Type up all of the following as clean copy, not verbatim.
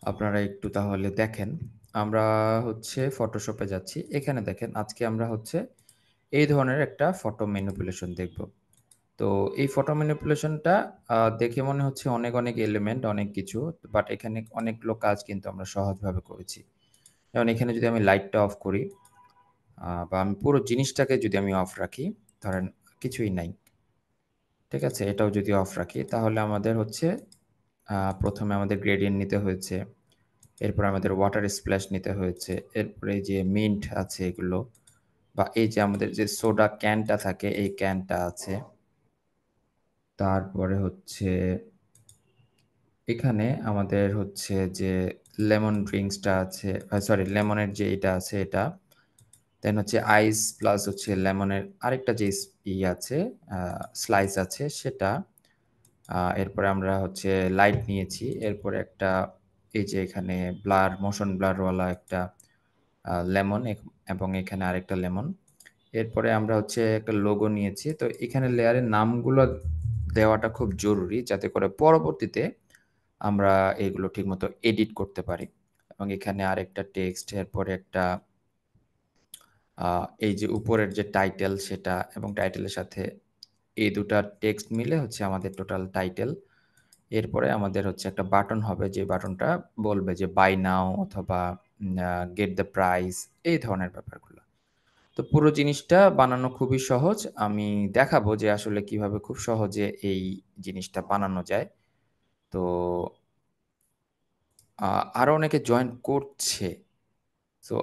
আপনারা একটু তাহলে দেখেন। আমরা হচ্ছে ফটোশপে যাচ্ছি। এখানে দেখেন আজকে আমরা হচ্ছে এই ধরনের একটা ফটো ম্যানিপুলেশন দেখব। তো এই ফটো ম্যানিপুলেশনটা দেখে মনে হচ্ছে অনেক, অনেক এলিমেন্ট অনেক কিছু। বাট এখানে অনেকগুলো কাজ কিন্তু আমরা সহজভাবে করেছি। যেমন এখানে যদি আমি লাইটটা অফ করি বা আমি পুরো জিনিসটাকে যদি আমি অফ রাখি, ধরেন কিছুই নাই। ঠিক আছে? এটাও যদি অফ রাখি তাহলে আমাদের হচ্ছে ১ম এ আমাদের গ্রেডিয়েন্ট নিতে হয়েছে। এরপর আমাদের ওয়াটার স্প্ল্যাশ নিতে হয়েছে। এরপরে এই যে মিন্ট আছে এগুলো বা এই যে আমাদের যে সোডা ক্যানটা থাকে এই ক্যানটা আছে। তারপরে হচ্ছে এখানে আমাদের হচ্ছে যে লেমন ড্রিংকসটা আছে, সরি লেমনের যে এটা আছে এটা। দেন হচ্ছে আইস প্লাস হচ্ছে লেমনের আরেকটা যে আছে স্লাইস আছে সেটা। এরপরে আমরা হচ্ছে লাইট নিয়েছি। এরপরে একটা এই যে এখানে মোশন ব্লারওয়ালা একটা লেমন এবং এখানে আরেকটা লেমন। এরপরে আমরা হচ্ছে একটা লোগো নিয়েছি। তো এখানে লেয়ারের নামগুলো দেওয়াটা খুব জরুরি যাতে করে পরবর্তীতে আমরা এগুলো ঠিকমতো এডিট করতে পারি। এবং এখানে আরেকটা টেক্সট, এরপরে একটা এই যে উপরের যে টাইটেল সেটা এবং টাইটেলের সাথে এই ২ টা টেক্সট মিলে হচ্ছে আমাদের টোটাল টাইটেল। এরপরে আমাদের হচ্ছে একটা বাটন হবে যে বাটনটা বলবে যে বাই নাও অথবা গেট দ্য প্রাইস এই ধরনের ব্যাপারগুলো। তো পুরো জিনিসটা বানানো খুবই সহজ। আমি দেখাবো যে আসলে কিভাবে খুব সহজে এই জিনিসটা বানানো যায়। তো আরো অনেকে জয়েন করছে। সো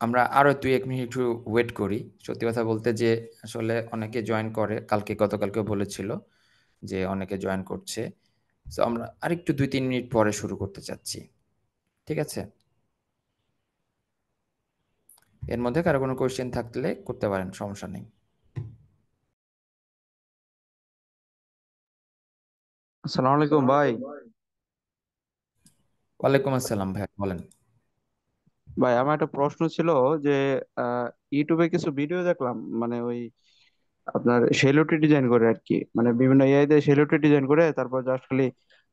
আমরা আরো ২-১ মিনিট একটু ওয়েট করি। সত্যি কথা বলতে যে আসলে অনেকে জয়েন করে। গতকালকেও বলেছিল যে অনেকে জয়েন করছে। সো আমরা আরেকটু ২-৩ মিনিট পরে শুরু করতে চাচ্ছি। ঠিক আছে? এর মধ্যে কারো কোনো কোয়েশ্চেন থাকলে করতে পারেন, সমস্যা নেই। আসসালামু আলাইকুম ভাই। ওয়ালাইকুম আসসালাম ভাইয়া বলেন। ভাই আমার একটা প্রশ্ন ছিল যে ইউটিউবে কিছু ভিডিও দেখলাম, মানে ওই আপনার সেলোটি ডিজাইন করে আর কি, মানে বিভিন্ন এআই দিয়ে সেলোটি ডিজাইন করে তারপর জাস্ট খালি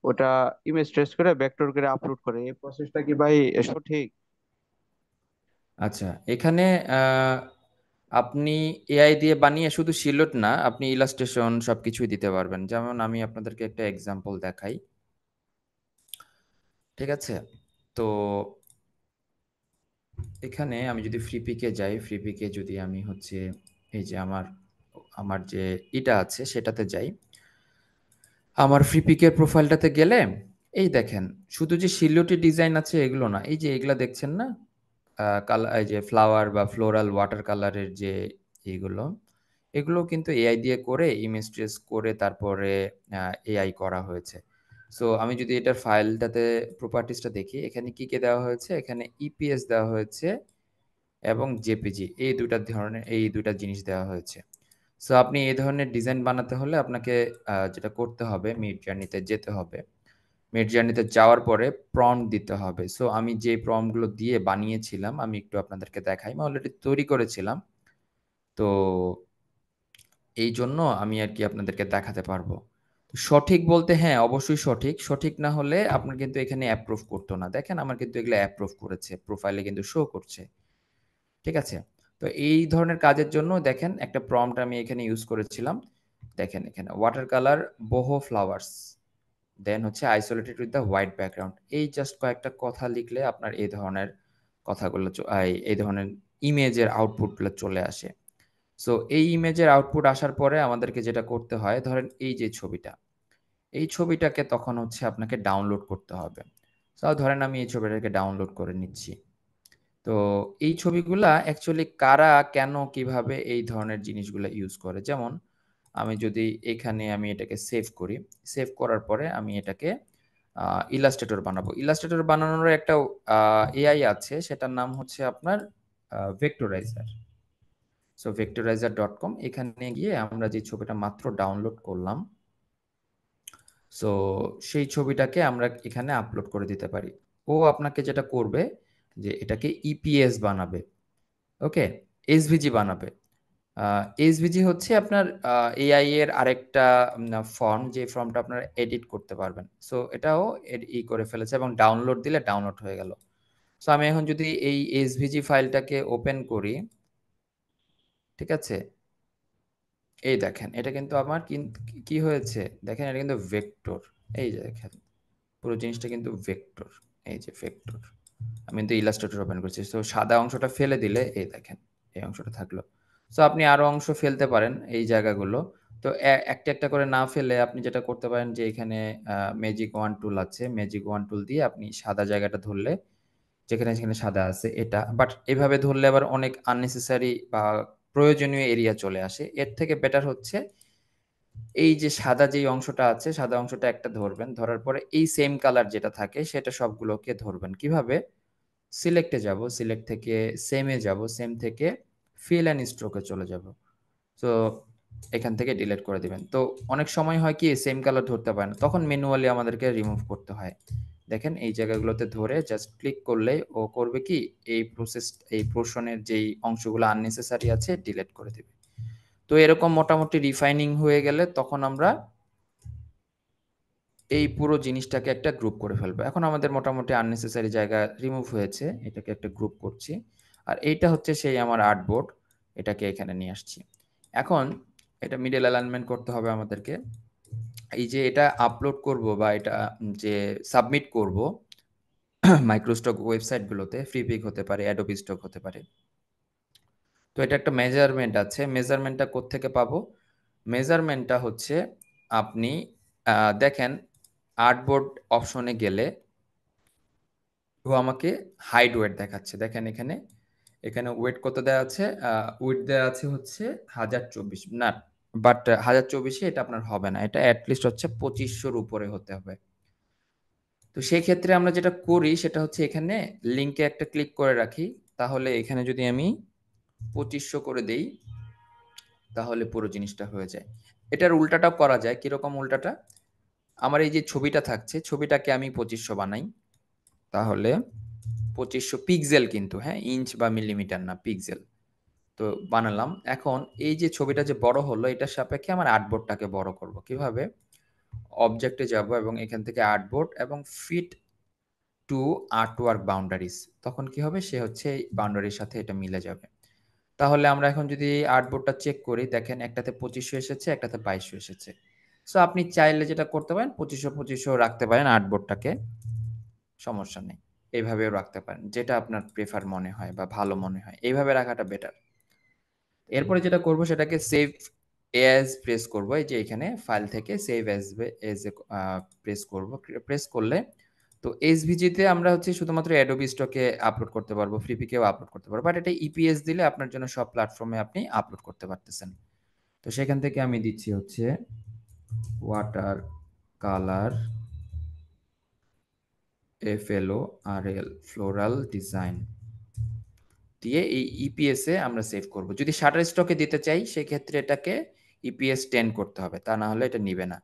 ওটা ইমেজ ট্রেস করে ভেক্টর করে আপলোড করে, এই প্রসেসটা কি ভাই সঠিক? আচ্ছা, এখানে আ আপনি এআই দিয়ে বানিয়ে শুধু সিলট না, আপনি ইলাস্ট্রেশন সবকিছুই দিতে পারবেন। যেমন আমি আপনাদেরকে একটা এক্সাম্পল দেখাই। ঠিক আছে? তো এখানে আমি যদি ফ্রিপিকে যাই, ফ্রিপিকে যদি আমি হচ্ছে এই যে আমার যে এটা আছে সেটাতে যাই। আমার ফ্রিপিকের প্রোফাইলটাতে গেলে এই দেখেন শুধু যে শিলটি ডিজাইন আছে এগুলো না। এই যে এগুলা দেখছেন না? এই যে ফ্লাওয়ার বা ফ্লোরাল ওয়াটার কালারের যে এগুলো, এগুলোও কিন্তু এআই দিয়ে করে ইমেজ ট্রেস করে তারপরে এআই করা হয়েছে। সো আমি যদি এটার ফাইলটাতে প্রপার্টিজটা দেখি, এখানে কি দেওয়া হয়েছে? এখানে ইপিএস দেওয়া হয়েছে এবং জেপিজি এই ২ টা জিনিস দেওয়া হয়েছে। সো আপনি এই ধরনের ডিজাইন বানাতে হলে আপনাকে যেটা করতে হবে মিডজার্নি তে যেতে হবে। মিডজার্নি তে যাওয়ার পরে প্রম্পট দিতে হবে। সো আমি যে প্রম্পট গুলো দিয়ে বানিয়েছিলাম আমি একটু আপনাদেরকে দেখাই। আমি অলরেডি তৈরি করেছিলাম। তো এইজন্য আমি আরকি আপনাদেরকে দেখাতে পারবো। সঠিক বলতে হ্যাঁ, অবশ্যই সঠিক। সঠিক না হলে আপনার কিন্তু এখানে অ্যাপ্রুভ করত না। দেখেন আমার কিন্তু এগুলা অ্যাপ্রুভ করেছে। প্রোফাইলে কিন্তু শো করছে। ঠিক আছে? তো এই ধরনের কাজের জন্য দেখেন একটা প্রম্পট আমি এখানে ইউজ করেছিলাম। দেখেন এখানে ওয়াটার কালার boho flowers দেন হচ্ছে isolated with the white background এই জাস্ট কয়েকটা কথা লিখলে আপনার এই ধরনের কথাগুলো এই ধরনের ইমেজের আউটপুট গুলো চলে আসে। সো এই ইমেজের আউটপুট আসার পরে আমাদেরকে যেটা করতে হয় ধরেন এই যে ছবিটা, এই ছবিটাকে তখন হচ্ছে আপনাকে ডাউনলোড করতে হবে। সো ধরেন আমি এই ছবিটাকে ডাউনলোড করে নিচ্ছি। তো এই ছবিগুলা অ্যাকচুয়ালি কারা, কেন, কিভাবে এই ধরনের জিনিসগুলা ইউজ করে। যেমন আমি এটাকে সেভ করি। সেভ করার পরে আমি এটাকে ইলাস্ট্রেটর বানাবো। ইলাস্ট্রেটর বানানোর একটা এআই আছে সেটার নাম হচ্ছে আপনার ভেক্টরাইজার। সো vectorizer.com এখানে গিয়ে আমরা যে ছবিটা মাত্র ডাউনলোড করলাম, সো সেই ছবিটাকে আমরা এখানে আপলোড করে দিতে পারি। ও আপনাকে যেটা করবে যে এটাকে ইপিএস বানাবে। ওকে? এসভিজি বানাবে। এসভিজি হচ্ছে আপনার এআই এর আরেকটা ফর্ম, যে ফর্মটা আপনারা এডিট করতে পারবেন। সো এটাও করে ফেলেছে এবং ডাউনলোড দিলে ডাউনলোড হয়ে গেল। সো আমি এখন যদি এই এসভিজি ফাইলটাকে ওপেন করি, ঠিক আছে? এই দেখেন এটা কিন্তু আমার কি হয়েছে দেখেন, এটা কিন্তু ভেক্টর। এই যে দেখেন পুরো জিনিসটা কিন্তু ভেক্টর। এই যে ভেক্টর, আমি কিন্তু ইলাস্ট্রেটর ওপেন করছি। সো সাদা অংশটা ফেলে দিলে এই দেখেন এই অংশটা থাকলো। সো আপনি আরো অংশ ফেলতে পারেন এই জায়গাগুলো। তো একটা একটা করে না ফেলে আপনি যেটা করতে পারেন যে এখানে ম্যাজিক ওয়ান টুল আছে, ম্যাজিক ওয়ান টুল দিয়ে আপনি সাদা জায়গাটা ধরলে, যেখানে যেখানে সাদা আছে এটা, বাট এভাবে ধরলে আবার অনেক আননেসেসারি বা প্রয়োজনীয় এরিয়া চলে আসে। এর থেকে বেটার হচ্ছে এই যে সাদা যেই অংশটা আছে, সাদা অংশটা একটা ধরবেন, ধরার পরে এই সেম কালার যেটা থাকে সেটা সবগুলোকে ধরবেন। কিভাবে? সিলেক্টে যাব, সিলেক্ট থেকে সেমে যাব, সেম থেকে ফিল অ্যান্ড স্ট্রোকে চলে যাব। তো এখান থেকে ডিলিট করে দিবেন। তো অনেক সময় হয় কি সেম কালার ধরতে পারে না, তখন ম্যানুয়ালি আমাদেরকে রিমুভ করতে হয়। দেখেন এই জায়গাগুলোতে ধরে জাস্ট ক্লিক করলেই ও করবে কি, এই প্রসেস, এই পোর্শনের যেই অংশগুলো আননেসেসারি আছে ডিলিট করে দিবে। তো এরকম মোটামুটি রিফাইনিং হয়ে গেলে তখন আমরা এই পুরো জিনিসটাকে একটা গ্রুপ করে ফেলবো। এখন আমাদের মোটামুটি আননেসেসারি জায়গা রিমুভ হয়েছে, এটাকে একটা গ্রুপ করছি। আর এইটা হচ্ছে সেই আমার আর্টবোর্ড, এটাকে এখানে নিয়ে আসছি। এখন এটা মিডল অ্যালাইনমেন্ট করতে হবে আমাদেরকে। এই যে এটা আপলোড করব বা এটা যে সাবমিট করব মাইক্রোস্টক ওয়েবসাইটগুলোতে, ফ্রিপিক হতে পারে, অ্যাডোবি স্টক হতে পারে। তো এটা একটা মেজারমেন্ট আছে, মেজারমেন্টটা কোত্থেকে পাবো? মেজারমেন্টটা হচ্ছে আপনি দেখেন আর্টবোর্ড অপশনে গেলে ও আমাকে হাইট ওয়েট দেখাচ্ছে। দেখেন এখানে, এখানে ওয়েট কত দেওয়া আছে? ওয়েট দেওয়া আছে হচ্ছে 1024 না, বাট 1024 এটা আপনার হবে না, এটা অ্যাটলিস্ট হচ্ছে 2500-র উপরে হতে হবে। তো সেই ক্ষেত্রে আমরা যেটা করি সেটা হচ্ছে এখানে লিঙ্কে একটা ক্লিক করে রাখি। তাহলে এখানে যদি আমি 2500 করে দেই তাহলে পুরো জিনিসটা হয়ে যায়। এটার উল্টাটাও করা যায়। কিরকম উল্টাটা? আমার এই যে ছবিটা থাকছে, ছবিটাকে আমি 2500 বানাই, তাহলে 2500 পিক্সেল কিন্তু, হ্যাঁ, ইঞ্চ বা মিলিমিটার না, পিক্সেল। তো বানালাম। এখন এই যে ছবিটা যে বড় হলো এটার সাপেক্ষে আমার আর্টবোর্ডটাকে বড় করব। কিভাবে? অবজেক্টে যাব এবং এখান থেকে আর্টবোর্ড এবং ফিট টু আর্টওয়ার্ক বাউন্ডারিজ। তখন কি হবে? সে হচ্ছে এই বাউন্ডারির সাথে এটা মিলে যাবে। তাহলে আমরা এখন যদি আর্টবোর্ডটা চেক করি, দেখেন একটাতে 2500 এসেছে, একটাতে 2200 এসেছে। সো আপনি চাইলে যেটা করতে পারেন 2500 রাখতে পারেন আর্টবোর্ডটাকে, সমস্যা নেই। এইভাবেও রাখতে পারেন, যেটা আপনার প্রেফার মনে হয় বা ভালো মনে হয় এইভাবে রাখাটা বেটার। এরপরে যেটা করব সেটাকে সেভ এজ প্রেস করব। এই যে এখানে ফাইল থেকে সেভ এজ এজ প্রেস করব। প্রেস করলে তো এসভিজিতে আমরা হচ্ছে শুধুমাত্র অ্যাডোবি স্টকে আপলোড করতে পারবো, ফ্রিপিকেও আপলোড করতে পারবো, বাট এটা ইপিএস দিলে আপনার জন্য সব প্ল্যাটফর্মে আপনি আপলোড করতে পারতেছেন। তো সেখান থেকে আমি দিচ্ছি হচ্ছে water colour FLORL floral design দিয়ে এই ইপিএস এ আমরা সেভ করব। যদি শাটার স্টকে দিতে চাই সেক্ষেত্রে এটাকে ইপিএস 10 করতে হবে, তা না হলে এটা নিবে না।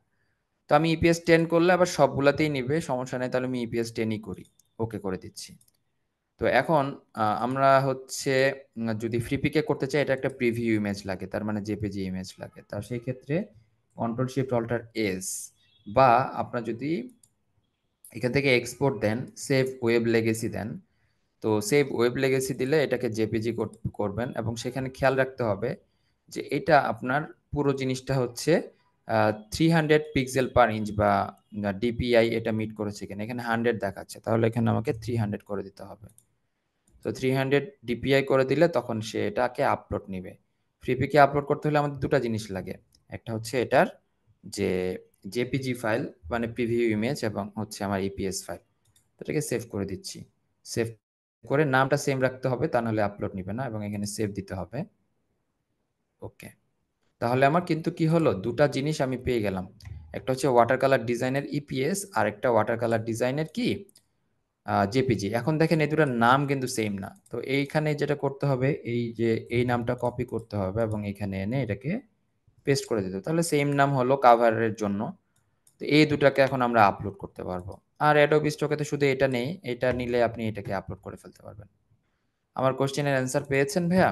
তো আমি ইপিএস 10 করলে আবার সবগুলাতেই নিবে, সমস্যা নেই, তাহলে আমি ইপিএস 10ই করি, ওকে করে দিচ্ছি। তো এখন আমরা হচ্ছে যদি ফ্রিপিকে করতে চাই এটা একটা প্রিভিউ ইমেজ লাগে, তার মানে জেপিজি ইমেজ লাগে। তা সেই ক্ষেত্রে কন্ট্রোল শিফট অল্টার এস, বা আপনার যদি এখান থেকে এক্সপোর্ট দেন, সেভ ওয়েব লেগেসি দেন। তো সেভ ওয়েব লেগেসি দিলে এটাকে জেপিজি করবেন এবং সেখানে খেয়াল রাখতে হবে যে এটা আপনার পুরো জিনিসটা হচ্ছে 300 পিক্সেল পার ইঞ্চ বা ডিপিআই এটা মিট করেছে কিনা। এখানে 100 দেখাচ্ছে, তাহলে এখানে আমাকে 300 করে দিতে হবে। তো 300 ডিপিআই করে দিলে তখন সে এটাকে আপলোড নিবে। ফ্রিপিকে আপলোড করতে হলে আমাদের দুটা জিনিস লাগে, একটা হচ্ছে এটার যে জেপিজি ফাইল মানে প্রিভিউ ইমেজ, এবং হচ্ছে আমার ইপিএস ফাইল। এটাকে সেভ করে দিচ্ছি। সেভ করে নামটা সেম রাখতে হবে, তা নাহলে আপলোড নিবে না, এবং এখানে সেভ দিতে হবে। ওকে, তাহলে আমার কিন্তু কি হলো, দুটা জিনিস আমি পেয়ে গেলাম। একটা হচ্ছে ওয়াটার কালার ডিজাইনের ইপিএস, আর একটা ওয়াটার কালার ডিজাইনের কি জেপিজি। এখন দেখেন এই দুটার নাম কিন্তু সেম না। তো এইখানে যেটা করতে হবে, এই যে এই নামটা কপি করতে হবে এবং এখানে এনে এটাকে পেস্ট করে দিতে হবে। তাহলে সেম নাম হলো কাভারের জন্য। তো এই দুটাকে এখন আমরা আপলোড করতে পারবো। আর অ্যাডোবি স্টকে তো শুধু এটা নেই, এটা নিলে আপনি এটাকে আপলোড করে ফেলতে পারবেন। আমার কোশ্চেনের অ্যান্সার পেয়েছেন ভাইয়া?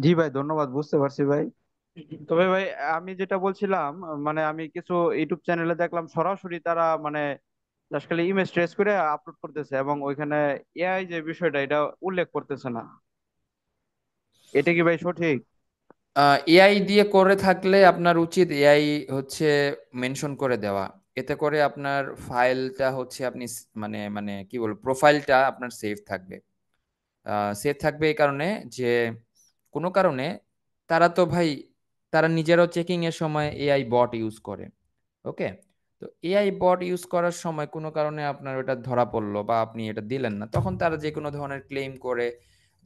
জি ভাই, ধন্যবাদ, বুঝতে পারছি ভাই। তবে ভাই আমি যেটা বলছিলাম, মানে আমি কিছু ইউটিউব চ্যানেলে দেখলাম সরাসরি তারা মানে জাস্ট খালি ইমেজ ট্রেস করে আপলোড করতেছে, এবং ওইখানে এআই যে বিষয়টা এটা উল্লেখ করতেছে না। এটা কি ভাই সঠিক? এআই দিয়ে করে থাকলে আপনার উচিত এআই হচ্ছে মেনশন করে দেওয়া। এতে করে আপনার ফাইলটা হচ্ছে আপনি মানে মানে কি বলবো, প্রোফাইলটা আপনার সেভ থাকবে। সেভ থাকবে এই কারণে যে কোনো কারণে তারা তো ভাই, তারা নিজেরাও চেকিং এর সময় এআই বট ইউজ করে। ওকে, তো এআই বট ইউজ করার সময় কোনো কারণে আপনার ওটা ধরা পড়লো বা আপনি এটা দিলেন না, তখন তারা যে কোনো ধরনের ক্লেম করে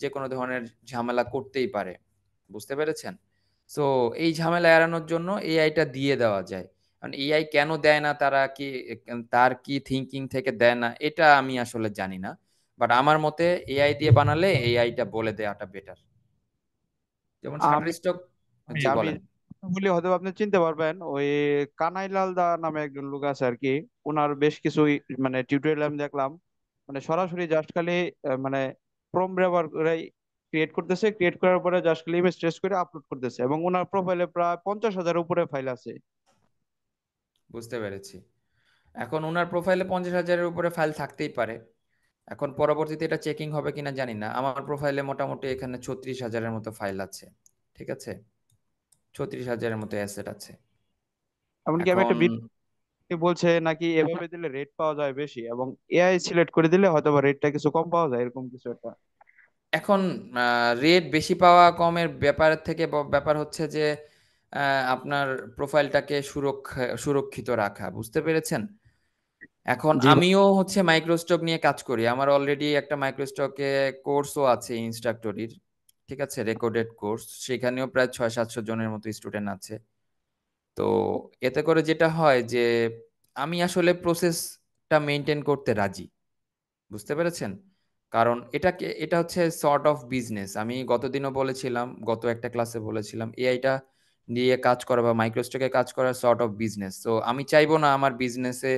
যে কোনো ধরনের ঝামেলা করতেই পারে। বুঝতে পেরেছেন? সো এই ঝামেলা এড়ানোর জন্য এআইটা দিয়ে দেওয়া যায়। কারণ এআই কেন দেয় না, তারা কি তার কি থিঙ্কিং থেকে দেয় না, এটা আমি আসলে জানি না। বাট আমার মতে এআই দিয়ে বানালে এআইটা বলে দেওয়াটা বেটার। যেমন আমি শাটারস্টক। জি আমি বলেন। বলি, হয়তো আপনি চিনতে পারবেন, ওই কানাইলাল দা নামে একজন লোক আছে আর কি। ওনার বেশ কিছু মানে টিউটোরিয়াল আমি দেখলাম, মানে সরাসরি জাস্ট খালি মানে প্রম ব্যবহার করে ক্রিয়েট করতেছে, ক্রিয়েট করার পরে জাস্ট খালি ইমেজ ট্রেস করে আপলোড করতেছে, এবং ওনার প্রোফাইলে প্রায় 50,000 উপরে ফাইল আছে। বুঝতে পেরেছি। এখন ওনার প্রোফাইলে 50,000-এর উপরে ফাইল থাকতেই পারে। এখন পরবর্তীতে এটা চেকিং হবে কিনা জানি না। আমার প্রোফাইলে মোটামুটি এখানে 36,000-এর মতো ফাইল আছে। ঠিক আছে, 36,000-এর মতো অ্যাসেট আছে। এমনকি আমি এখন একটা ভিডিও বলছে নাকি এভাবে দিলে রেট পাওয়া যায় বেশি, এবং এআই সিলেক্ট করে দিলে হয়তো বা রেটটা কিছু কম পাওয়া যায়, এরকম কিছু একটা। এখন রেট বেশি পাওয়া কমের ব্যাপারের থেকে ব্যাপার হচ্ছে যে আপনার প্রোফাইলটাকে সুরক্ষিত রাখা। বুঝতে পেরেছেন? এখন জি ভাই। আমিও হচ্ছে মাইক্রোস্টক নিয়ে কাজ করি। আমার অলরেডি একটা মাইক্রোস্টকে কোর্সও আছে ইনস্ট্রাক্টরির। ঠিক আছে, রেকর্ডেড কোর্স। সেখানেও প্রায় 600-700 জনের মতো স্টুডেন্ট আছে। তো এতে করে যেটা হয় যে আমি আসলে প্রসেসটা মেনটেন করতে রাজি। বুঝতে পেরেছেন? কারণ এটা হচ্ছে সর্ট অফ বিজনেস। আমি গতদিনও বলেছিলাম, গত একটা ক্লাসে বলেছিলাম, এআইটা নিয়ে কাজ করা বা মাইক্রোস্টকে কাজ করা সর্ট অফ বিজনেস। তো আমি চাইবো না আমার বিজনেসে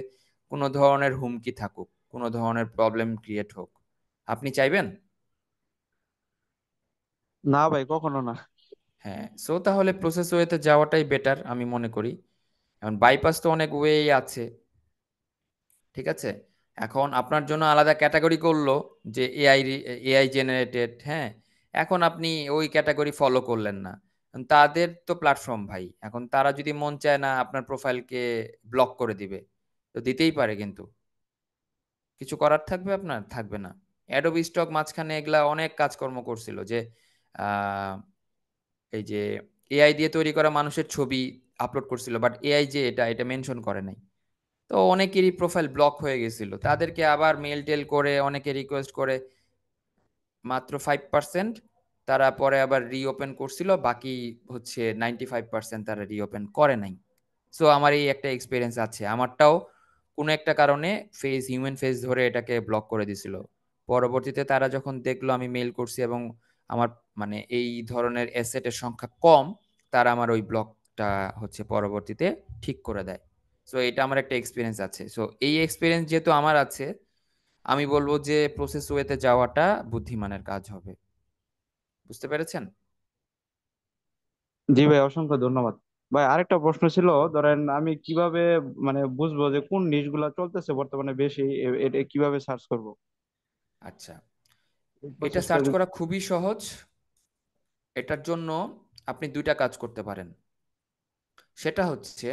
কোনো ধরনের হুমকি থাকুক, কোনো ধরনের প্রবলেম ক্রিয়েট হোক। আপনি চাইবেন? না ভাই, কখনো না। হ্যাঁ, সো তাহলে প্রসেস ওয়েতে যাওয়াটাই বেটার আমি মনে করি। এখন বাইপাস তো অনেক ওয়েই আছে। ঠিক আছে, এখন আপনার জন্য আলাদা ক্যাটাগরি করলো যে এআই জেনারেটেড, হ্যাঁ। এখন আপনি ওই ক্যাটাগরি ফলো করলেন না, তাদের তো প্ল্যাটফর্ম ভাই। এখন তারা যদি মন চায় না আপনার প্রোফাইলকে ব্লক করে দিবে, তো দিতেই পারে, কিন্তু কিছু করার থাকবে আপনার থাকবে না। অ্যাডোবি স্টক মাঝখানে এগুলা অনেক কাজকর্ম করছিল যে আহ, এই যে এআই দিয়ে তৈরি করা মানুষের ছবি আপলোড করছিল, বাট এআই যে এটা এটা মেনশন করে নাই। তো অনেকেরই প্রোফাইল ব্লক হয়ে গেছিল, তাদেরকে আবার মেল টেল করে অনেকে রিকোয়েস্ট করে মাত্র 5% তারা পরে আবার রিওপেন করছিল, বাকি হচ্ছে 95% তারা রিওপেন করে নাই। সো আমার এই একটা এক্সপিরিয়েন্স আছে, আমারটাও কোনো একটা কারণে হিউম্যান ফেস ধরে এটাকে ব্লক করে দিছিল। পরবর্তীতে তারা যখন দেখলো আমি মেল করছি এবং আমার মানে এই ধরনের অ্যাসেটের সংখ্যা কম, তারা আমার ওই ব্লকটা হচ্ছে পরবর্তীতে ঠিক করে দেয়। সো এটা আমার একটা এক্সপিরিয়েন্স আছে। সো এই এক্সপিরিয়েন্স যেহেতু আমার আছে, আমি বলবো যে প্রসেস ওয়েতে যাওয়াটা বুদ্ধিমানের কাজ হবে। বুঝতে পেরেছেন? জি ভাই, অসংখ্য ধন্যবাদ। ভাই আরেকটা প্রশ্ন ছিল, ধরেন আমি কিভাবে মানে বুঝবো যে কোন নিশ গুলা চলতেছে বর্তমানে বেশি, এটা কিভাবে সার্চ করব? আচ্ছা, এই এটা প্রসেসটা সার্চ যদি। করা খুবই সহজ। এটার জন্য আপনি দুইটা কাজ করতে পারেন। সেটা হচ্ছে,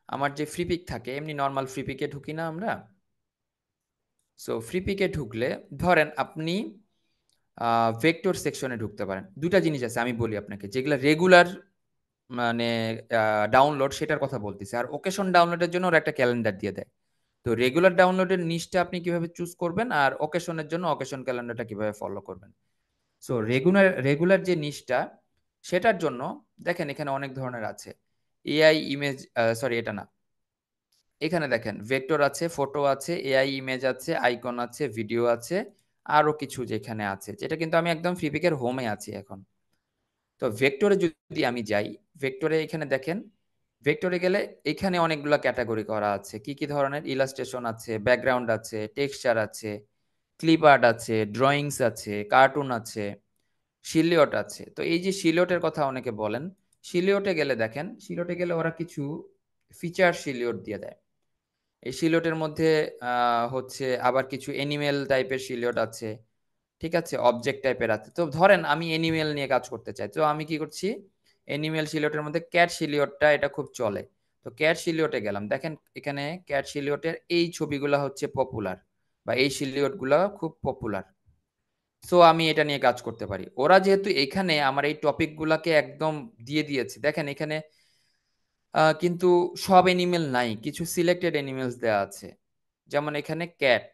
আমার যে ফ্রি পিক থাকে, এমনি নর্মাল ফ্রি পিকে ঢুকি না আমরা? সো ফ্রি পিকে ঢুকলে ধরেন আপনি ভেক্টর সেকশনে ঢুকতে পারেন। দুইটা জিনিস আছে আমি বলি আপনাকে, যেগুলো রেগুলার মানে ডাউনলোড, সেটার কথা বলতেছি। আর ওকেশন ডাউনলোডের জন্য ওরা একটা ক্যালেন্ডার দিয়ে দেয়। তো রেগুলার ডাউনলোডের নিচটা আপনি কিভাবে চুজ করবেন, আর ওকেশনের জন্য ওকেশন ক্যালেন্ডারটা কিভাবে ফলো করবেন। সো রেগুলার রেগুলার যে নিচটা, সেটার জন্য দেখেন এখানে অনেক ধরনের আছে। এআই ইমেজ, সরি এটা না, এখানে দেখেন ভেক্টর আছে, ফটো আছে, এআই ইমেজ আছে, আইকন আছে, ভিডিও আছে, আরো কিছু যেখানে আছে, যেটা কিন্তু আমি একদম ফ্রিপিকের হোমে আছি এখন। তো ভেক্টরে যদি আমি যাই, ভেক্টরে এখানে দেখেন, ভেক্টরে গেলে এখানে অনেকগুলো ক্যাটাগরি করা আছে। কি কি ধরনের ইলাস্ট্রেশন আছে, ব্যাকগ্রাউন্ড আছে, টেক্সচার আছে, ক্লিপ আর্ট আছে, ড্রয়িংস আছে, কার্টুন আছে, সিলিওট আছে। তো এই যে সিলিওটের কথা অনেকে বলেন, সিলিওটে গেলে দেখেন, সিলিওটে গেলে ওরা কিছু ফিচার সিলিওট দিয়ে দেয়। এই সিলিওটের মধ্যে হচ্ছে আবার কিছু অ্যানিমেল টাইপের সিলিওট আছে, ঠিক আছে, অবজেক্ট টাইপের আছে। তো ধরেন আমি অ্যানিমেল নিয়ে কাজ করতে চাই, তো আমি কি করছি, অ্যানিমেল সিলিওটের মধ্যে ক্যাট সিলিওটটা এটা খুব চলে। তো ক্যাট সিলিওটে গেলাম, দেখেন এখানে ক্যাট সিলিওটের এই ছবিগুলা হচ্ছে পপুলার, বা এই সিলিওট গুলা খুব পপুলার। সো আমি এটা নিয়ে কাজ করতে পারি। ওরা যেহেতু এখানে আমার এই টপিক গুলাকে একদম দিয়ে দিয়েছে, দেখেন এখানে কিন্তু সব এনিমেল নাই, কিছু সিলেক্টেড এনিমেলস দেওয়া আছে। যেমন এখানে ক্যাট,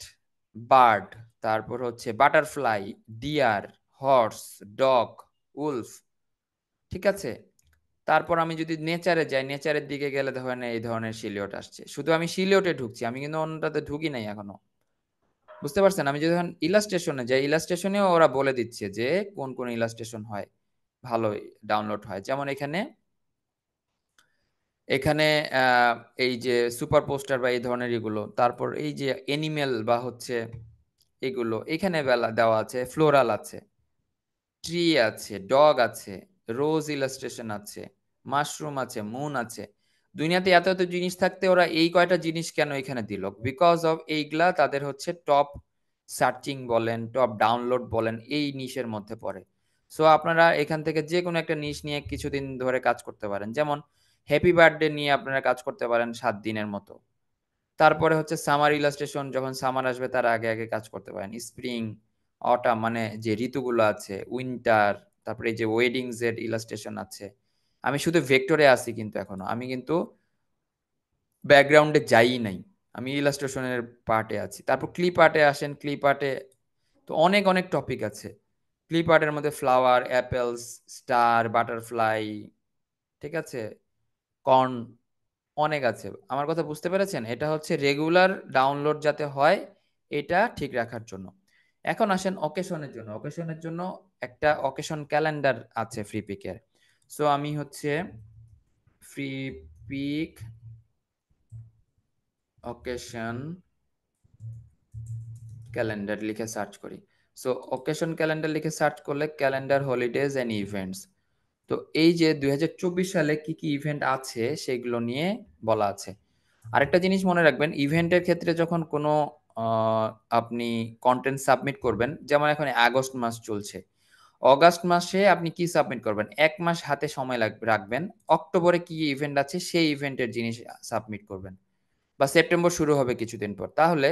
বার্ড, তারপর হচ্ছে butterfly, deer, horse, dog, wolf, ঠিক আছে। তারপর আমি যদি নেচারে যাই, নেচারের দিকে গেলে ধরেন এই ধরনের সিলিওট আসছে। শুধু আমি সিলিওটে ঢুকছি, আমি কিন্তু অন্যটাতে ঢুকি নাই এখনো। বুঝতে পারছেন? আমি যদি এখন ইলাস্ট্রেশনে যাই, ইলাস্ট্রেশনেও ওরা বলে দিচ্ছে যে কোন কোন ইলাস্ট্রেশন হয়, ভালো ডাউনলোড হয়। যেমন এখানে এখানে আহ, এই যে সুপার পোস্টার বা এই ধরনের এগুলো, তারপর এই যে এনিমেল বা হচ্ছে এগুলো এখানে বেলা দেওয়া আছে, ফ্লোরাল আছে, ট্রি আছে, ডগ আছে, রোজ ইলাস্ট্রেশন আছে, মাশরুম আছে, মুন আছে। দুনিয়াতে এত এত জিনিস থাকতে ওরা এই কয়টা জিনিস কেন এখানে দিল? বিকজ অফ এইগুলা তাদের হচ্ছে টপ সার্চিং বলেন, টপ ডাউনলোড বলেন, এই নিশের মধ্যে পড়ে। সো আপনারা এখান থেকে যে কোনো একটা নিশ নিয়ে কিছুদিন ধরে কাজ করতে পারেন। যেমন হ্যাপি বার্থডে নিয়ে আপনারা কাজ করতে পারেন 7 দিনের মতো। তারপরে হচ্ছে সামার ইলাস্ট্রেশন, যখন সামার আসবে তার আগে আগে কাজ করতে পারেন। স্প্রিং, অটাম মানে যে ঋতুগুলো আছে, উইন্টার, তারপরে এই যে ওয়েডিংস এর ইলাস্ট্রেশন আছে। আমি শুধু ভেক্টরে আছি, কিন্তু এখনো আমি কিন্তু ব্যাকগ্রাউন্ডে যাই নাই, আমি ইলাস্ট্রেশনের পার্টে আছি। তারপর ক্লিপ আর্টে আসেন, ক্লিপ আর্টে তো অনেক অনেক টপিক আছে। ক্লিপ আর্টের মধ্যে ফ্লাওয়ার, অ্যাপেলস, স্টার, বাটারফ্লাই, ঠিক আছে, কর্ন, অনেক আছে। আমার কথা বুঝতে পেরেছেন? এটা হচ্ছে রেগুলার ডাউনলোড যাতে হয়, এটা ঠিক রাখার জন্য। এখন আসেন অকেশনের জন্য। অকেশনের জন্য একটা অকেশন ক্যালেন্ডার আছে ফ্রি পিকের। সো আমি হচ্ছে ফ্রি পিক অকেশন ক্যালেন্ডার লিখে সার্চ করি। সো অকেশন ক্যালেন্ডার লিখে সার্চ করলে ক্যালেন্ডার হলিডেজ এন্ড ইভেন্টস, তো এই যে 2024 সালে কি কি ইভেন্ট আছে সেগুলো নিয়ে বলা আছে। আরেকটা জিনিস মনে রাখবেন, ইভেন্টের ক্ষেত্রে যখন কোনো আহ, আপনি কন্টেন্ট সাবমিট করবেন, যেমন এখন আগস্ট মাস চলছে, অগাস্ট মাসে আপনি কি সাবমিট করবেন, 1 মাস হাতে সময় লাগবে রাখবেন। অক্টোবরে কি ইভেন্ট আছে সেই ইভেন্টের জিনিস সাবমিট করবেন, বা সেপ্টেম্বর শুরু হবে কিছুদিন পর, তাহলে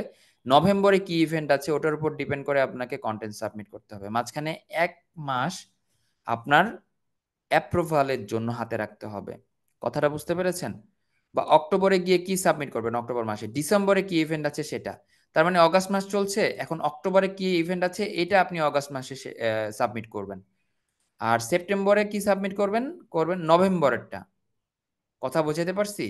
নভেম্বরে কি ইভেন্ট আছে ওটার উপর ডিপেন্ড করে আপনাকে কন্টেন্ট সাবমিট করতে হবে। মাঝখানে 1 মাস আপনার অ্যাপ্রুভালের জন্য হাতে রাখতে হবে। কথাটা বুঝতে পেরেছেন? বা অক্টোবরে গিয়ে কি সাবমিট করবেন অক্টোবর মাসে, ডিসেম্বরে কি ইভেন্ট আছে সেটা, তার মানে অগাস্ট মাস চলছে, এখন অক্টোবরে কি ইভেন্ট আছে এটা আপনি অগাস্ট মাসে সাবমিট করবেন। আর সেপ্টেম্বরে কি সাবমিট করবেন, করবেন নভেম্বরেরটা। কথা বোঝাতে পারছি?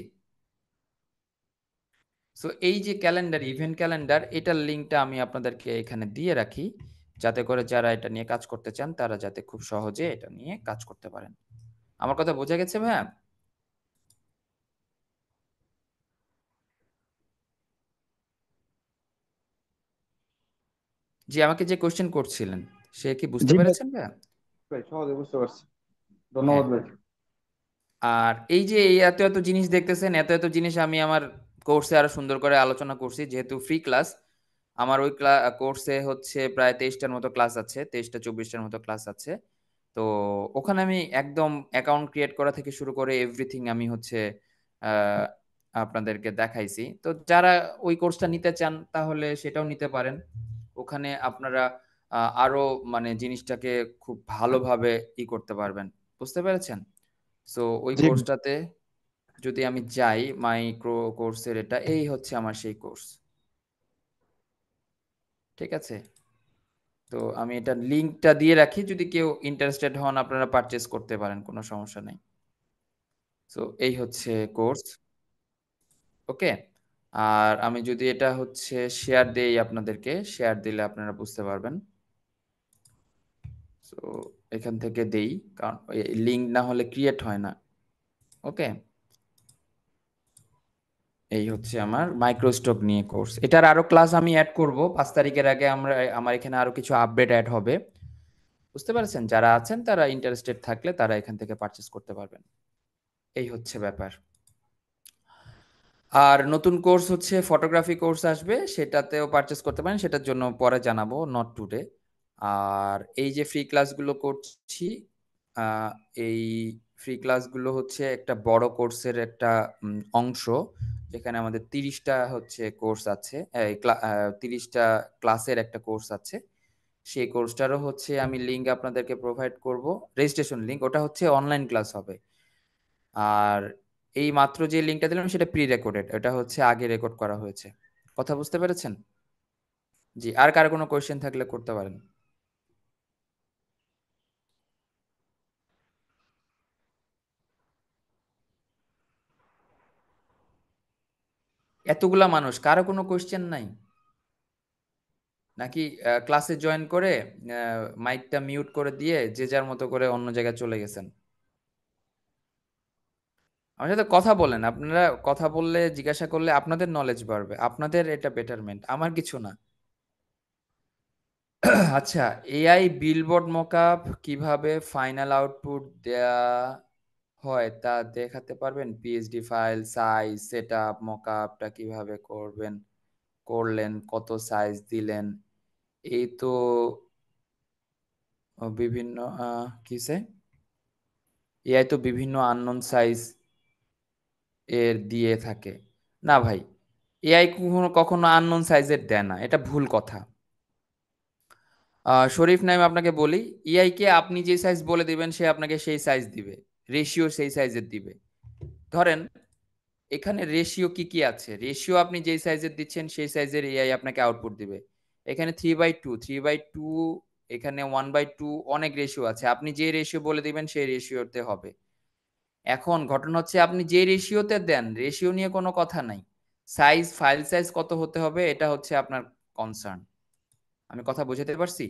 সো এই যে ক্যালেন্ডার, ইভেন্ট ক্যালেন্ডার, এটার লিঙ্কটা আমি আপনাদেরকে এখানে দিয়ে রাখি, যাতে করে যারা এটা নিয়ে কাজ করতে চান তারা যাতে খুব সহজে এটা নিয়ে কাজ করতে পারেন। আমার কথা বোঝা গেছে ভাইয়া? জি, আমাকে যে কোশ্চেন করছিলেন সে কি বুঝতে জি ভাই, পেরেছেন ভাইয়া? ভাই সহজে বুঝতে পারছি। হ্যাঁ। ধন্যবাদ ভাই। আর এই যে এই এত এত জিনিস দেখতেছেন, এত এত জিনিস আমি আমার কোর্সে আরো সুন্দর করে আলোচনা করছি, যেহেতু ফ্রি ক্লাস। আমার ওই কোর্সে হচ্ছে প্রায় 23টার মতো ক্লাস আছে, 23টা 24টার মতো ক্লাস আছে। তো ওখানে আমি একদম অ্যাকাউন্ট ক্রিয়েট করা থেকে শুরু করে এভরিথিং আমি হচ্ছে আহ, আপনাদেরকে দেখাইছি। তো যারা ওই কোর্সটা নিতে চান তাহলে সেটাও নিতে পারেন। ওখানে আপনারা আরো মানে জিনিসটাকে খুব ভালোভাবে করতে পারবেন। বুঝতে পেরেছেন? সো ওই জি ভাই। কোর্সটাতে যদি আমি যাই, মাইক্রো কোর্সের এটা এই হচ্ছে আমার সেই কোর্স, ঠিক আছে। তো আমি এটা লিংকটা দিয়ে রাখি, যদি কেউ ইন্টারেস্টেড হন আপনারা পারচেজ করতে পারেন, কোনো সমস্যা নেই। সো এই হচ্ছে কোর্স, ওকে। আর আমি যদি এটা হচ্ছে শেয়ার দেই আপনাদেরকে, শেয়ার দিলে আপনারা বুঝতে পারবেন। সো এখান থেকে দেই, কারণ লিংক না হলে ক্রিয়েট হয় না, ওকে। এই হচ্ছে আমার মাইক্রোস্টক নিয়ে কোর্স। এটার আরো ক্লাস আমি অ্যাড করব 5 তারিখের আগে। আমার এখানে আরো কিছু আপডেট অ্যাড হবে। বুঝতে পারছেন? যারা আছেন তারা ইন্টারেস্টেড থাকলে তারা এখান থেকে পারচেজ করতে পারবেন। এই হচ্ছে ব্যাপার। আর নতুন কোর্স হচ্ছে ফটোগ্রাফি কোর্স আসবে, সেটাতেও পারচেজ করতে পারেন, সেটার জন্য পরে জানাবো, নট টুডে। আর এই যে ফ্রি ক্লাসগুলো করছি, এই ফ্রি ক্লাসগুলো হচ্ছে একটা বড় কোর্সের একটা অংশ, যেখানে আমাদের 30টা হচ্ছে কোর্স আছে, 30টা ক্লাসের একটা কোর্স আছে। সেই কোর্সটারও হচ্ছে আমি লিঙ্ক আপনাদেরকে প্রোভাইড করব, রেজিস্ট্রেশন লিঙ্ক, ওটা হচ্ছে অনলাইন ক্লাস হবে। আর এই মাত্র যে লিঙ্কটা দিলাম সেটা প্রি রেকর্ডেড, এটা হচ্ছে আগে রেকর্ড করা হয়েছে। কথা বুঝতে পেরেছেন? জি, আর কার কোনো কোয়েশ্চেন থাকলে করতে পারেন। এতগুলা মানুষ, কারো কোনো কোয়েশ্চেন নাই? নাকি ক্লাসে জয়েন করে মাইকটা মিউট করে দিয়ে যে যার মতো করে অন্য জায়গায় চলে গেছেন? আমার সাথে কথা বলেন, আপনারা কথা বললে, জিজ্ঞাসা করলে আপনাদের নলেজ বাড়বে, আপনাদের এটা বেটারমেন্ট, আমার কিছু না। আচ্ছা, এআই বিলবোর্ড মকআপ কিভাবে ফাইনাল আউটপুট দেয়া হয় তা দেখাতে পারবেন? পিএসডি ফাইল, সাইজ, সেটআপ, মকআপটা কিভাবে করবেন, করলেন, কত সাইজ দিলেন? এই তো বিভিন্ন কিসে এআই তো বিভিন্ন আননোন সাইজ এর দিয়ে থাকে। না ভাই, এআই কখনো কখনো আননোন সাইজের দেয় না, এটা ভুল কথা। শরীফ নাইম, আপনাকে বলি, এআই কে আপনি যে সাইজ বলে দিবেন সে আপনাকে সেই সাইজ দিবে, রেশিও সেই সাইজের দিবে। ধরেন এখানে রেশিও কি কি আছে, রেশিও আপনি যেই সাইজের দিচ্ছেন সেই সাইজের এআই আপনাকে আউটপুট দিবে। এখানে 3/2, 3/2, এখানে 1/2, অনেক রেশিও আছে, আপনি যে রেশিও বলে দিবেন সেই রেশিওতে হবে। এখন ঘটনা হচ্ছে আপনি যে রেশিওতে দেন, রেশিও নিয়ে কোনো কথা নাই, সাইজ, ফাইল সাইজ কত হতে হবে এটা হচ্ছে আপনার কনসার্ন। আমি কথা বুঝাতে পারছি?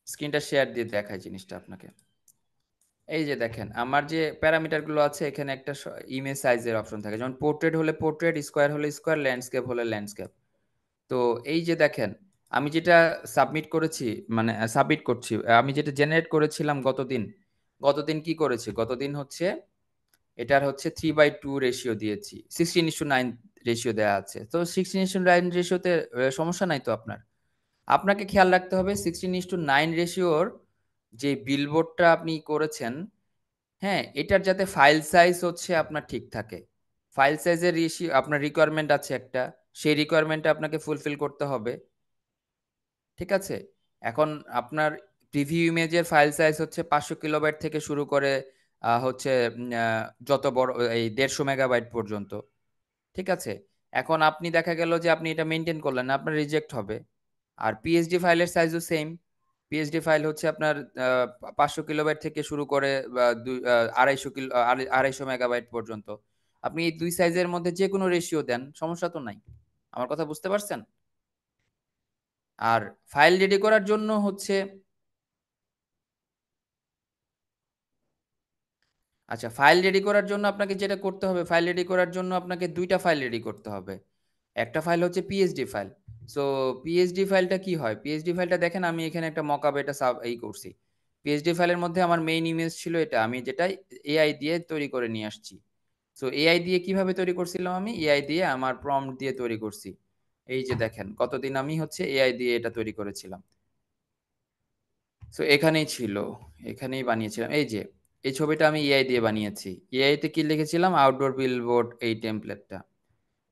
স্ক্রিনটা শেয়ার দিয়ে দেখাই জিনিসটা আপনাকে। এই যে দেখেন আমার যে প্যারামিটার গুলো আছে, এখানে একটা ইমেজ সাইজের অপশন থাকে, যেমন পোর্ট্রেট হলে পোর্ট্রেট, স্কোয়ার হলে স্কোয়ার, ল্যান্ডস্কেপ হলে ল্যান্ডস্কেপ। তো এই যে দেখেন আমি যেটা সাবমিট করেছি, মানে সাবমিট করছি, আমি যেটা জেনারেট করেছিলাম গতদিন, গতদিন কি করেছি, গতদিন হচ্ছে এটার হচ্ছে 3/2 রেশিও দিয়েছি, 16:9 রেশিও দেওয়া আছে, তো 16:9 রেশিওতে সমস্যা নাই তো আপনার। আপনাকে খেয়াল রাখতে হবে 16:9 রেশিওর যে বিলবোর্ডটা আপনি করেছেন, হ্যাঁ, এটার যাতে ফাইল সাইজ হচ্ছে আপনার ঠিক থাকে। ফাইল সাইজের রেশিও আপনার রিকোয়ারমেন্ট আছে একটা, সেই রিকোয়ারমেন্টটা আপনাকে ফুলফিল করতে হবে। ঠিক আছে? এখন আপনার প্রিভিউ ইমেজের ফাইল সাইজ হচ্ছে 500 কিলোবাইট থেকে শুরু করে হচ্ছে যত বড় এই 150 মেগাবাইট পর্যন্ত। ঠিক আছে? এখন আপনি দেখা গেল যে আপনি এটা মেইনটেইন করলেন না, আপনার রিজেক্ট হবে। আর পিএসডি ফাইলের সাইজও সেম। পিএসডি ফাইল হচ্ছে আপনার 500 কিলোবাইট থেকে শুরু করে 250 কিলো 250 মেগাবাইট পর্যন্ত। আপনি এই দুই সাইজের মধ্যে যে কোনো রেশিও দেন, সমস্যা তো নাই। আমার কথা বুঝতে পারছেন? আর ফাইল রেডি করার জন্য হচ্ছে, আচ্ছা, ফাইল রেডি করার জন্য আপনাকে যেটা করতে হবে, ফাইল রেডি করার জন্য আপনাকে দুইটা ফাইল রেডি করতে হবে। একটা ফাইল হচ্ছে পিএসডি ফাইল। সো পিএসডি ফাইলটা কি হয়, পিএসডি ফাইলটা দেখেন আমি এখানে একটা মকআপ এটা সাব এই করছি। পিএসডি ফাইলের মধ্যে আমার মেইন ইমেজ ছিল এটা, আমি যেটা এআই দিয়ে তৈরি করে নিয়ে আসছি। সো এআই দিয়ে কিভাবে তৈরি করছিলাম, আমি এআই দিয়ে আমার প্রম্পট দিয়ে তৈরি করছি। এই যে দেখেন কতদিন আমি হচ্ছে এআই দিয়ে এটা তৈরি করেছিলাম। সো এখানেই ছিল, এখানেই বানিয়েছিলাম, এই যে এই ছবিটা আমি এআই দিয়ে বানিয়েছি। এআই তে কি লিখেছিলাম, আউটডোর বিলবোর্ড, এই টেমপ্লেটটা।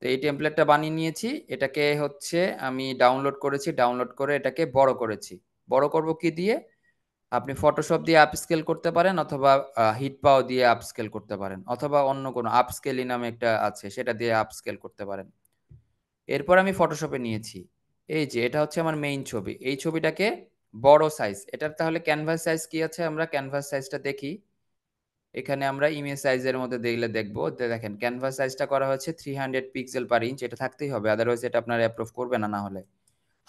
তো এই টেমপ্লেটটা বানিয়ে নিয়েছি, এটাকে হচ্ছে আমি ডাউনলোড করেছি, ডাউনলোড করে এটাকে বড় করেছি। বড় করব কি দিয়ে, আপনি ফটোশপ দিয়ে আপস্কেল করতে পারেন, অথবা হিটপাও দিয়ে আপস্কেল করতে পারেন, অথবা অন্য কোনো আপস্কেলি নামে একটা আছে সেটা দিয়ে আপস্কেল করতে পারেন। এরপর আমি ফটোশপে নিয়েছি, এই যে এটা হচ্ছে আমার মেইন ছবি, এই ছবিটাকে বড় সাইজ, এটার তাহলে ক্যানভাস সাইজ কি আছে, আমরা ক্যানভাস সাইজটা দেখি। এখানে আমরা ইমেজ সাইজের মধ্যে দেখলে দেখবো যে দেখেন ক্যানভাস সাইজটা করা হয়েছে 300 পিক্সেল পার ইঞ্চ, এটা থাকতেই হবে, আদারওয়াইজ এটা আপনার অ্যাপ্রুভ করবে না। না হলে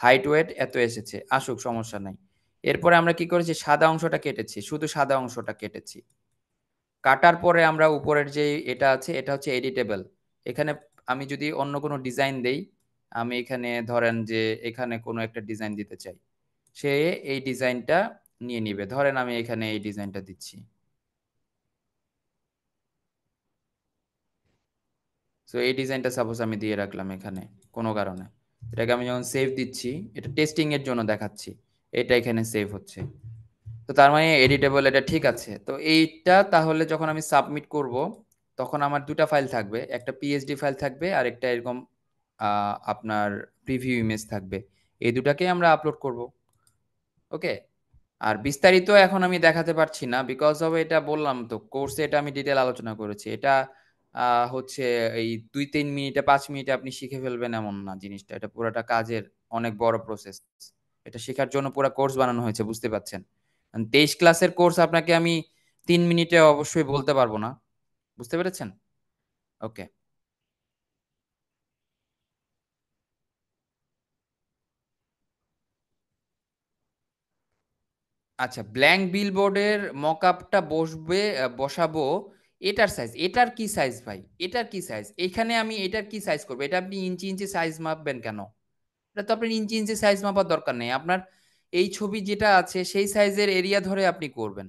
হাইট ওয়েট এত এসেছে, আসুক, সমস্যা নাই। এরপরে আমরা কি করেছি, সাদা অংশটা কেটেছি, শুধু সাদা অংশটা কেটেছি। কাটার পরে আমরা উপরের যে এটা আছে, এটা হচ্ছে এডিটেবল। এখানে আমি যদি অন্য কোনো ডিজাইন দেই, আমি এখানে ধরেন যে এখানে কোনো একটা ডিজাইন দিতে চাই, সে এই ডিজাইনটা নিয়ে নিবে। ধরেন আমি এখানে এই ডিজাইনটা দিচ্ছি। সো এই ডিজাইনটা সাপোজ আমি দিয়ে রাখলাম এখানে কোনো কারণে। এটাকে আমি যখন সেভ দিচ্ছি, এটা টেস্টিং এর জন্য দেখাচ্ছি, এটা এখানে সেভ হচ্ছে। তো তার মানে এডিটেবল, এটা ঠিক আছে। তো এইটা তাহলে যখন আমি সাবমিট করব, তখন আমার দুটা ফাইল থাকবে, একটা পিএসডি ফাইল থাকবে আর একটা এরকম আপনার প্রিভিউ ইমেজ থাকবে। এই দুটাকে আমরা আপলোড করব। ওকে। আর বিস্তারিত এখন আমি দেখাতে পারছি না, বিকজ অফ এটা বললাম তো কোর্সে এটা আমি ডিটেল আলোচনা করেছি। এটা হচ্ছে এই 2-3 মিনিটে 5 মিনিটে আপনি শিখে ফেলবেন এমন না জিনিসটা, এটা পুরোটা কাজের অনেক বড় প্রসেস। এটা শেখার জন্য পুরো কোর্স বানানো হয়েছে, বুঝতে পারছেন? 23 ক্লাসের কোর্স আপনাকে আমি 3 মিনিটে অবশ্যই বলতে পারবো না, বুঝতে পেরেছেন? ওকে। আচ্ছা, ব্ল্যাঙ্ক বিলবোর্ডের মকআপটা বসবে, বসাবো। এটার সাইজ, এটার কি সাইজ ভাই? এটার কি সাইজ? এখানে আমি এটার কি সাইজ করবো? এটা আপনি ইঞ্চি ইঞ্চি সাইজ মাপবেন কেন? এটা তো আপনার ইঞ্চি ইঞ্চি সাইজ মাপার দরকার নেই আপনার। এই ছবি যেটা আছে সেই সাইজের এরিয়া ধরে আপনি করবেন।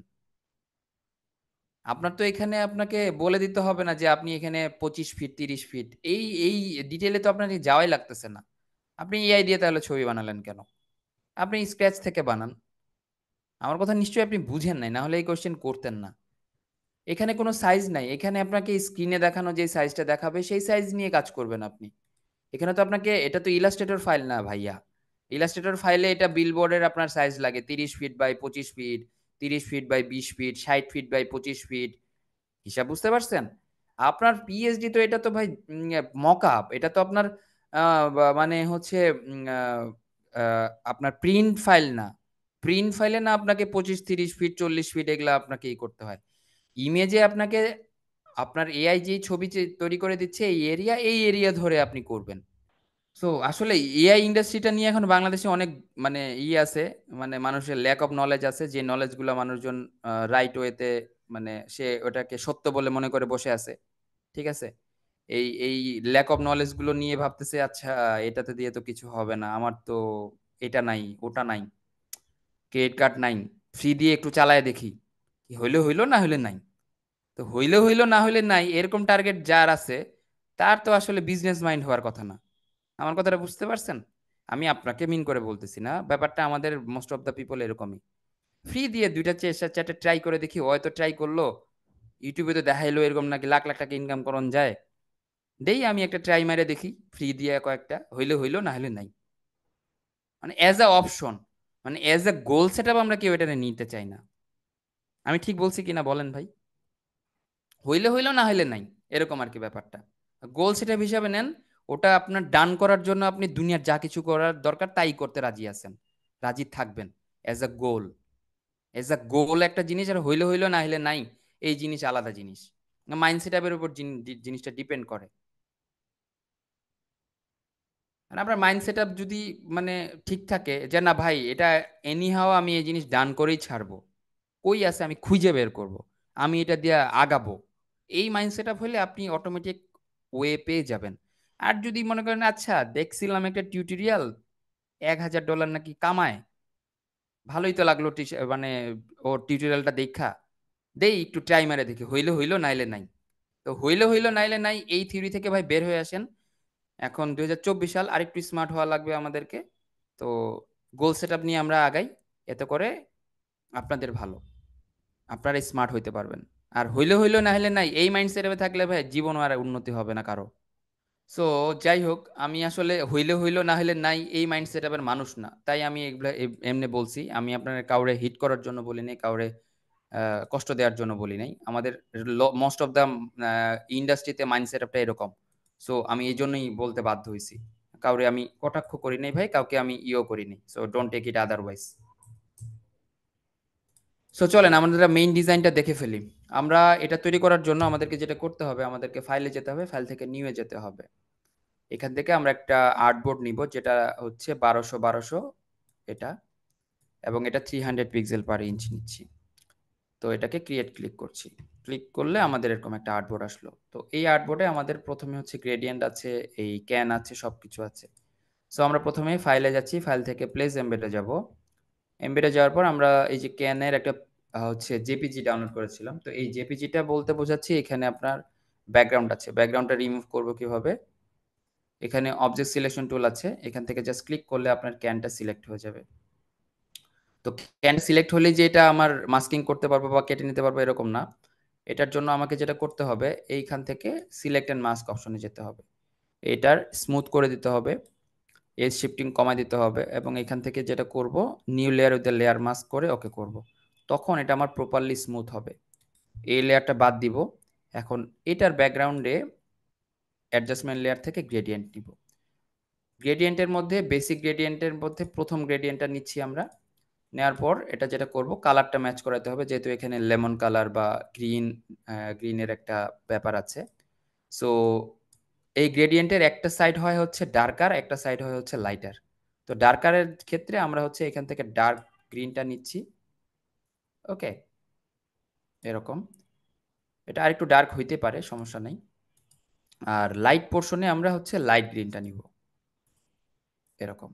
আপনার তো এখানে আপনাকে বলে দিতে হবে না যে আপনি এখানে 25 ফিট 30 ফিট, এই এই ডিটেলে তো আপনার যাওয়াই লাগতেছে না। আপনি এআই দিয়ে তাহলে ছবি বানালেন কেন? আপনি স্ক্র্যাচ থেকে বানান। আমার কথা নিশ্চয়ই আপনি বুঝেন নাই, না হলে এই কোশ্চেন করতেন না। এখানে কোনো সাইজ নাই, এখানে আপনাকে স্ক্রিনে দেখানো যে সাইজটা দেখাবে সেই সাইজ নিয়ে কাজ করবেন আপনি। এখানে তো আপনাকে, এটা তো ইলাস্ট্রেটর ফাইল না ভাইয়া। ইলাস্ট্রেটর ফাইলে এটা বিলবোর্ডের আপনার সাইজ লাগে 30 feet by 25 feet, 30 feet by 20 feet, 60 feet by 25 feet. হিসাব বুঝতে পারছেন? আপনার পিএইচডি তো, এটা তো ভাই মকআপ, এটা তো আপনার মানে হচ্ছে আপনার প্রিন্ট ফাইল না। প্রিন্ট ফাইলে না আপনাকে 25 30 ফিট 40 ফিট এগুলা আপনাকে করতে হয়। ইমেজে আপনাকে আপনার এআই যে ছবি তৈরি করে দিচ্ছে এই এরিয়া ধরে আপনি করবেন। সো আসলে এআই ইন্ডাস্ট্রিটা নিয়ে এখন বাংলাদেশে অনেক মানে আছে, মানে মানুষের ল্যাক অফ নলেজ আছে, যে নলেজ গুলা মানুষজন রাইট ওয়েতে, মানে সে ওটাকে সত্য বলে মনে করে বসে আছে। ঠিক আছে। এই ল্যাক অফ নলেজ গুলো নিয়ে ভাবতেছে আচ্ছা এটাতে দিয়ে তো কিছু হবে না, আমার তো এটা নাই ওটা নাই, ক্রেডিট কার্ড নাই, ফ্রি দিয়ে একটু চালায় দেখি, কি হইলে হইলো না হইলে নাই। তো হইলে হইলো না হইলে নাই এরকম টার্গেট যার আছে, তার তো আসলে বিজনেস মাইন্ড হওয়ার কথা না। আমার কথাটা বুঝতে পারছেন? আমি আপনাকে মিন করে বলতেছি না, ব্যাপারটা আমাদের মোস্ট অফ দ্য পিপল এরকমই। ফ্রি দিয়ে দুইটা চারটা ট্রাই করে দেখি, হয়তো ট্রাই করলো, ইউটিউবে তো দেখাইলো এরকম নাকি লাখ লাখ টাকা ইনকাম করন যায়, দেই আমি একটা ট্রাই মারে দেখি, ফ্রি দিয়ে কয়েকটা হইলে হইলো না হলে নাই। মানে অ্যাজ আ অপশন, মানে as a goal set up আমরা কেউ এটা নিতে চাই না। আমি ঠিক বলছি কিনা বলেন ভাই? হইলে হইলো না হইলে নাই, এরকম আর কি ব্যাপারটা। গোল সেট আপ হিসাবে নেন, ওটা আপনার ডান করার জন্য আপনি দুনিয়ার যা কিছু করার দরকার তাই করতে রাজি আছেন, রাজি থাকবেন। As a goal, as a গোল একটা জিনিস, আর হইলে হইলো না হইলে নাই এই জিনিস আলাদা জিনিস। মাইন্ড সেট আপের উপর জিনিসটা ডিপেন্ড করে। আর আপনার মাইন্ড সেট আপ যদি মানে ঠিক থাকে যে না ভাই এটা এনিহাও আমি এই জিনিস ডান করেই ছাড়বো, কই আছে আমি খুঁজে বের করব, আমি এটা দিয়ে আগাবো, এই মাইন্ড সেট আপ হলে আপনি অটোমেটিক ওয়ে পেয়ে যাবেন। আর যদি মনে করেন আচ্ছা দেখছিলাম একটা টিউটোরিয়াল, $1000 নাকি কামায়, ভালোই তো লাগলো মানে ওর টিউটোরিয়ালটা দেখা, দেই একটু ট্রাই মারে দেখি, হইলে হইলো নাইলে নাই। তো হইলে হইলো নাইলে নাই এই থিওরি থেকে ভাই বের হয়ে আসেন। এখন 2024 সাল, আরেকটু স্মার্ট হওয়া লাগবে আমাদেরকে। তো গোল সেট আপ নিয়ে আমরা আগাই, এতে করে আপনাদের ভালো, আপনারা স্মার্ট হইতে পারবেন। আর হইলে হইলো না হলে নাই এই মাইন্ড সেটআপে থাকলে ভাই জীবনও আর উন্নতি হবে না কারো। সো যাই হোক, আমি আসলে হইলে হইলো না হলে নাই এই মাইন্ড সেটআপের মানুষ না, তাই আমি এগুলা এমনি বলছি। আমি আপনার কাউরে হিট করার জন্য বলি নাই, কাউরে কষ্ট দেওয়ার জন্য বলি নাই। আমাদের মোস্ট অফ দ্য ইন্ডাস্ট্রিতে মাইন্ড সেটআপটা এরকম। সো আমি এই জন্যই বলতে বাধ্য হয়েছি। কাউরে আমি কটাক্ষ করি নাই ভাই, কাউকে আমি ইও করি নাই, so don't take it otherwise. So চলেন আমাদের মেইন ডিজাইনটা দেখে ফেলি। আমরা এটা তৈরি করার জন্য আমাদেরকে যেটা করতে হবে, আমাদেরকে ফাইলে যেতে হবে, ফাইল থেকে নিউয়ে যেতে হবে। এখান থেকে আমরা একটা আর্টবোর্ড নিব, যেটা হচ্ছে 1200 এটা, এবং এটা 300 পিক্সেল/ইঞ্চ নিচ্ছি। তো এটাকে ক্রিয়েট ক্লিক করছি। ক্লিক করলে আমাদের এরকম একটা আর্টবোর্ড আসলো। তো এই আর্টবোর্ডে আমাদের প্রথমে হচ্ছে গ্রেডিয়েন্ট আছে, এই ক্যান আছে, সবকিছু আছে। সো আমরা প্রথমে ফাইলে যাচ্ছি, ফাইল থেকে প্লেস এমবেডে যাব। এমবেডে যাওয়ার পর আমরা এই যে ক্যানের একটা হচ্ছে জেপিজি ডাউনলোড করেছিলাম। তো এই জেপিজিটা বলতে বোঝাচ্ছি এখানে আপনার ব্যাকগ্রাউন্ড আছে। ব্যাকগ্রাউন্ডটা রিমুভ করব কিভাবে? এখানে অবজেক্ট সিলেকশন টুল আছে। এখান থেকে জাস্ট ক্লিক করলে আপনার ক্যানটা সিলেক্ট হয়ে যাবে। তো ক্যান সিলেক্ট হলেই যে এটা আমার মাস্কিং করতে পারবো বা কেটে নিতে পারবো এরকম না। এটার জন্য আমাকে যেটা করতে হবে এইখান থেকে সিলেক্ট এন্ড মাস্ক অপশনে যেতে হবে। এটার স্মুথ করে দিতে হবে, এজ শিফটিং কমায় দিতে হবে এবং এখান থেকে যেটা করব new layer with layer mask করে ওকে করব। তখন এটা আমার প্রপারলি স্মুথ হবে। এই লেয়ারটা বাদ দিব। এখন এটার ব্যাকগ্রাউন্ডে অ্যাডজাস্টমেন্ট লেয়ার থেকে গ্রেডিয়েন্ট নিব। গ্রেডিয়েন্টের মধ্যে বেসিক গ্রেডিয়েন্টের মধ্যে প্রথম গ্রেডিয়েন্টটা নিচ্ছি আমরা। নেওয়ার পর এটা যেটা করব কালারটা ম্যাচ করাতে হবে, যেহেতু এখানে লেমন কালার বা গ্রিনের একটা ব্যাপার আছে। সো এই গ্রেডিয়েন্টের একটা সাইড হয় হচ্ছে ডার্কার, একটা সাইড হয় হচ্ছে লাইটার। তো ডার্কারের ক্ষেত্রে আমরা হচ্ছে এখান থেকে ডার্ক গ্রিনটা নিচ্ছি। ওকে, এরকম। এটা আরেকটু ডার্ক হইতে পারে, সমস্যা নেই। আর লাইট পোর্শনে আমরা হচ্ছে লাইট গ্রিনটা নিব, এরকম।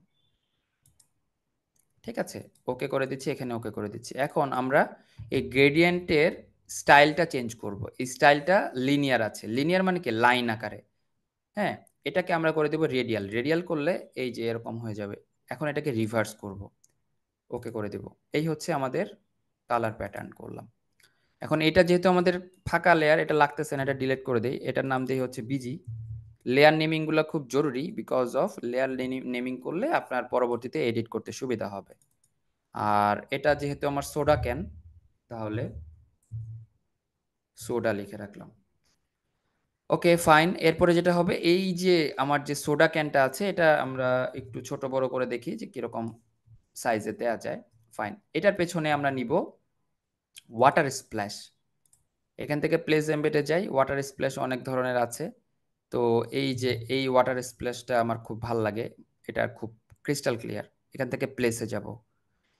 ঠিক আছে, ওকে করে দিচ্ছি, এখানে ওকে করে দিচ্ছি। এখন আমরা এই গ্রেডিয়েন্টের স্টাইলটা চেঞ্জ করব। এই স্টাইলটা লিনিয়ার আছে। লিনিয়ার মানে কি? লাইন আকারে। হ্যাঁ, এটাকে আমরা করে দেব রেডিয়াল। রেডিয়াল করলে এই যে এরকম হয়ে যাবে। এখন এটাকে রিভার্স করব, ওকে করে দেব। এই হচ্ছে আমাদের কালার প্যাটার্ন করলাম। এখন এটা যেহেতু আমাদের ফাঁকা লেয়ার, এটা লাগতেছে না, এটা ডিলিট করে দেই। এটার নাম দেই হচ্ছে বিজি। লেয়ার নেমিং গুলো খুব জরুরি, বিকজ অফ লেয়ার নেমিং করলে আপনার পরবর্তীতে এডিট করতে সুবিধা হবে। আর এটা যেহেতু আমার সোডা ক্যান, তাহলে সোডা লিখে রাখলাম। Okay fine. এরপরে যেটা হবে, এই যে আমার যে সোডা ক্যানটা আছে এটা আমরা একটু ছোট বড় করে দেখি যে কিরকম সাইজে দেয়া যায়। ফাইন, এটার পেছনে আমরা নিব ওয়াটার স্প্ল্যাশ। এখান থেকে প্লেস এমবেডে যাই। ওয়াটার স্প্ল্যাশ অনেক ধরনের আছে। তো এই যে এই ওয়াটার স্প্ল্যাশটা আমার খুব ভাল লাগে, এটা খুব ক্রিস্টাল ক্লিয়ার। এখান থেকে প্লেসে যাব।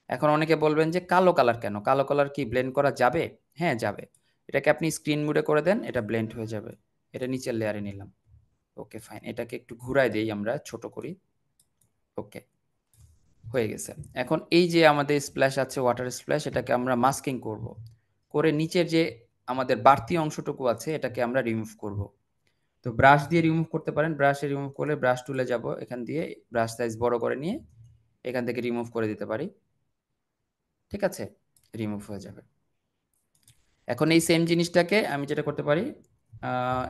এখন অনেকে বলবেন যে কালো কালার কেন? কালো কালার কি ব্লেন্ড করা যাবে? হ্যাঁ, যাবে। এটাকে আপনি স্ক্রিন মোডে করে দেন, এটা ব্লেন্ড হয়ে যাবে। এটা নিচের লেয়ারে নিলাম। ওকে ফাইন, এটাকে একটু ঘুরাই দেই, আমরা ছোট করি। ওকে, হয়ে গেছে। এখন এই যে আমাদের স্প্ল্যাশ আছে, ওয়াটার স্প্ল্যাশ, এটাকে আমরা মাস্কিং করব। করে নিচের যে আমাদের বাড়তি অংশটুকু আছে এটাকে আমরা রিমুভ করব। তো ব্রাশ দিয়ে রিমুভ করতে পারেন। ব্রাশে রিমুভ করলে ব্রাশ টুলে যাব, এখান দিয়ে ব্রাশ সাইজ বড় করে নিয়ে এখান থেকে রিমুভ করে দিতে পারি। ঠিক আছে, রিমুভ হয়ে যাবে। এখন এই সেম জিনিসটাকে আমি যেটা করতে পারি,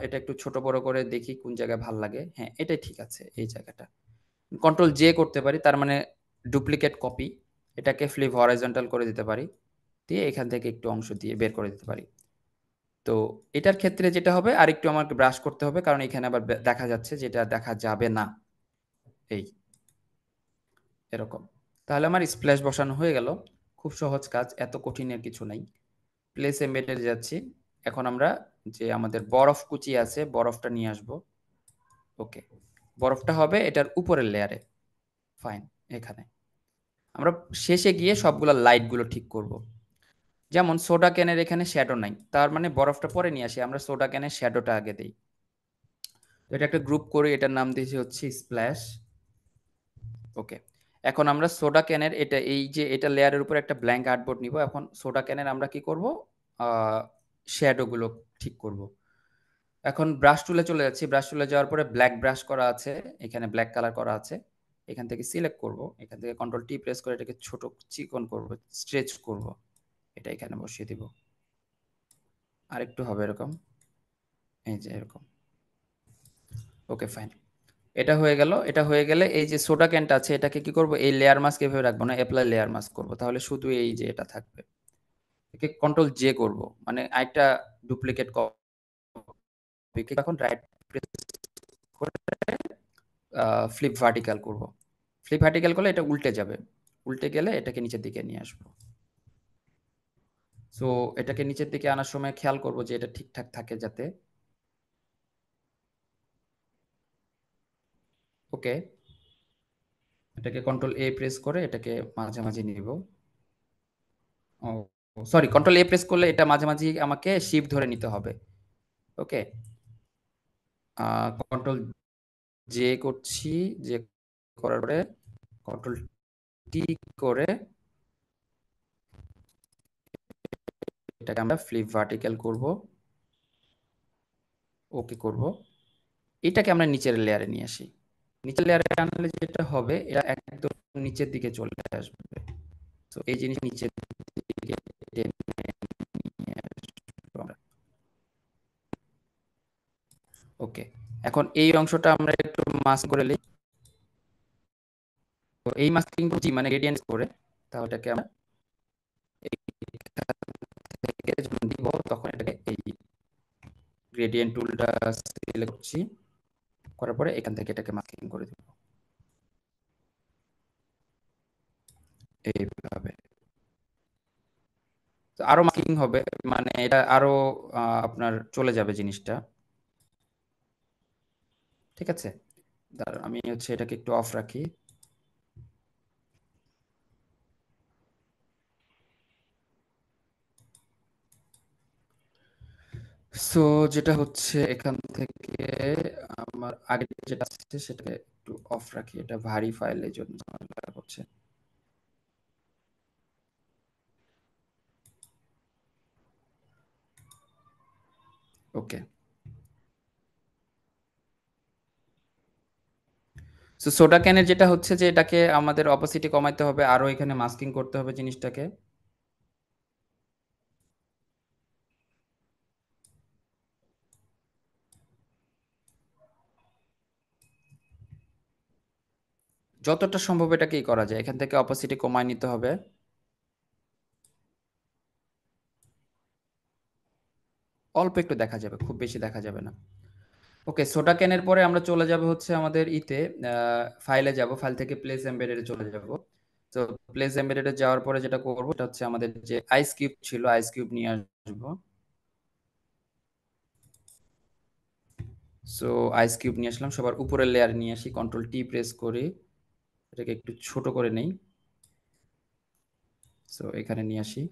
এটা একটু ছোট বড় করে দেখি কোন জায়গায় ভাল লাগে। হ্যাঁ, এটাই ঠিক আছে, এই জায়গাটা। কন্ট্রোল জে করতে পারি, তার মানে ডুপ্লিকেট কপি। এটাকে ফ্লিপ হরাইজন্টাল করে দিতে পারি, দিয়ে এখান থেকে একটু অংশ দিয়ে বের করে দিতে পারি। তো এটার ক্ষেত্রে যেটা হবে, আরেকটু আমাকে ব্রাশ করতে হবে, কারণ এখানে আবার দেখা যাচ্ছে যেটা দেখা যাবে না। এই এরকম। তাহলে আমার স্প্ল্যাশ বসানো হয়ে গেল। খুব সহজ কাজ, এত কঠিনের কিছু নাই। প্লেস এমবেডে যাচ্ছি। এখন আমরা যে আমাদের বরফ কুচি আছে, বরফটা নিয়ে আসব। ওকে, বরফটা হবে এটার উপরের লেয়ারে। ফাইন, এখানে আমরা শেষে গিয়ে সবগুলো লাইটগুলো ঠিক করব। যেমন সোডা ক্যানের এখানে শ্যাডো নাই, তার মানে বরফটা পরে নিয়ে আসি, আমরা সোডা ক্যানের শ্যাডোটা আগে দেই। তো এটা একটা গ্রুপ করে, এটার নাম দিয়েছি হচ্ছে স্প্ল্যাশ। ওকে, এখন আমরা সোডা ক্যানের এটা এই যে এটা লেয়ারের উপর একটা ব্ল্যাঙ্ক আর্টবোর্ড নিব। এখন সোডা ক্যানের আমরা কি করব, শ্যাডো গুলো ঠিক করব। এখন ব্রাশ টুলে চলে যাচ্ছি। ব্রাশ টুলে যাওয়ার পরে ব্ল্যাক ব্রাশ করা আছে, এখানে ব্ল্যাক কালার করা আছে। এখান থেকে সিলেক্ট করব, এখান থেকে কন্ট্রোল টি প্রেস করে এটাকে ছোট চিকন করব, স্ট্রেচ করব। এটা এখানে বসিয়ে দিব। আরেকটু হবে এরকম, এই যে এরকম। ওকে ফাইন, এটা হয়ে গেল। এটা হয়ে গেলে এই যে সোডা ক্যানটা আছে এটাকে কি করব, এই লেয়ার মাস্ক এভাবে রাখবো না, অ্যাপ্লাই লেয়ার মাস্ক করব। তাহলে শুধু এই যে এটা থাকবে। একে কন্ট্রোল জে করব, মানে আরেকটা ডুপ্লিকেট কপি। এখন রাইট প্রেস করে ফ্লিপ ভার্টিক্যাল করব। ফ্লিপ ভার্টিক্যাল করলে এটা উল্টে যাবে। উল্টে গেলে এটাকে নিচের দিকে নিয়ে আসবো। সো এটাকে নিচের দিকে আনার সময় খেয়াল করব যে এটা ঠিকঠাক থাকে যাতে। ওকে, এটাকে কন্ট্রোল এ প্রেস করে এটাকে মাঝামাঝি নিব। ও সরি, কন্ট্রোল এ প্রেস করলে এটা মাঝামাঝি আমাকে শিফট ধরে নিতে হবে। ওকে, কন্ট্রোল জে করছি। যে করার পরে কন্ট্রোল টি করে এটাকে আমরা ফ্লিপ ভার্টিক্যাল করব, ওকে করব। এটাকে আমরা নিচের লেয়ারে নিয়ে আসি। নিচের লেয়ারে আনলে যেটা হবে, এটা একদম নিচের দিকে চলে আসবে। তো এই জিনিস নিচের দিকে টেনে নিয়ে আসবো আমরা। ওকে, এখন এই অংশটা আমরা একটু মাস্ক করে নিই। তো এই মাস্কিং করছি মানে গ্রেডিয়েন্ট করে, তাহলে এটাকে আমরা এইখান থেকে যখন দিব তখন এটাকে এই গ্রেডিয়েন্ট টুলটা সিলেক্ট করছি, করার পরে এখান থেকে এটাকে মাস্কিং করে দেব এইভাবে। তো আরো মার্কিং হবে, মানে এটা আরো আপনার চলে যাবে জিনিসটা। ঠিক আছে, দাঁড়ান আমি হচ্ছে এটাকে একটু অফ রাখি। সো যেটা হচ্ছে এখান থেকে আমার আগে যেটা আছে সেটাকে একটু অফ রাখি, এটা ভারী ফাইলের জন্য ঝামেলা করছে। ওকে, সো সোডা ক্যানের যেটা হচ্ছে যে এটাকে আমাদের অপাসিটি কমাইতে হবে, আরো এখানে মাস্কিং করতে হবে জিনিসটাকে। যতটা সম্ভব এটাকেই করা যায়, এখান থেকে অপাসিটি কমায় নিতে হবে। অল্প একটু দেখা যাবে, খুব বেশি দেখা যাবে না। ওকে, সোডা ক্যানের পরে আমরা চলে যাব হচ্ছে আমাদের ইতে, ফাইলে যাব, ফাইল থেকে প্লেস এমবেডেডে চলে যাব। তো প্লেস এমবেডেডে যাওয়ার পরে যেটা করব এটা হচ্ছে আমাদের যে আইস কিউব ছিল, আইস কিউব নিয়ে আসবো। সো আইস কিউব নিয়ে আসলাম, সবার উপরের লেয়ার নিয়ে আসি, কন্ট্রোল টি প্রেস করি, এটাকে একটু ছোট করে নেই। সো এখানে নিয়ে আসি,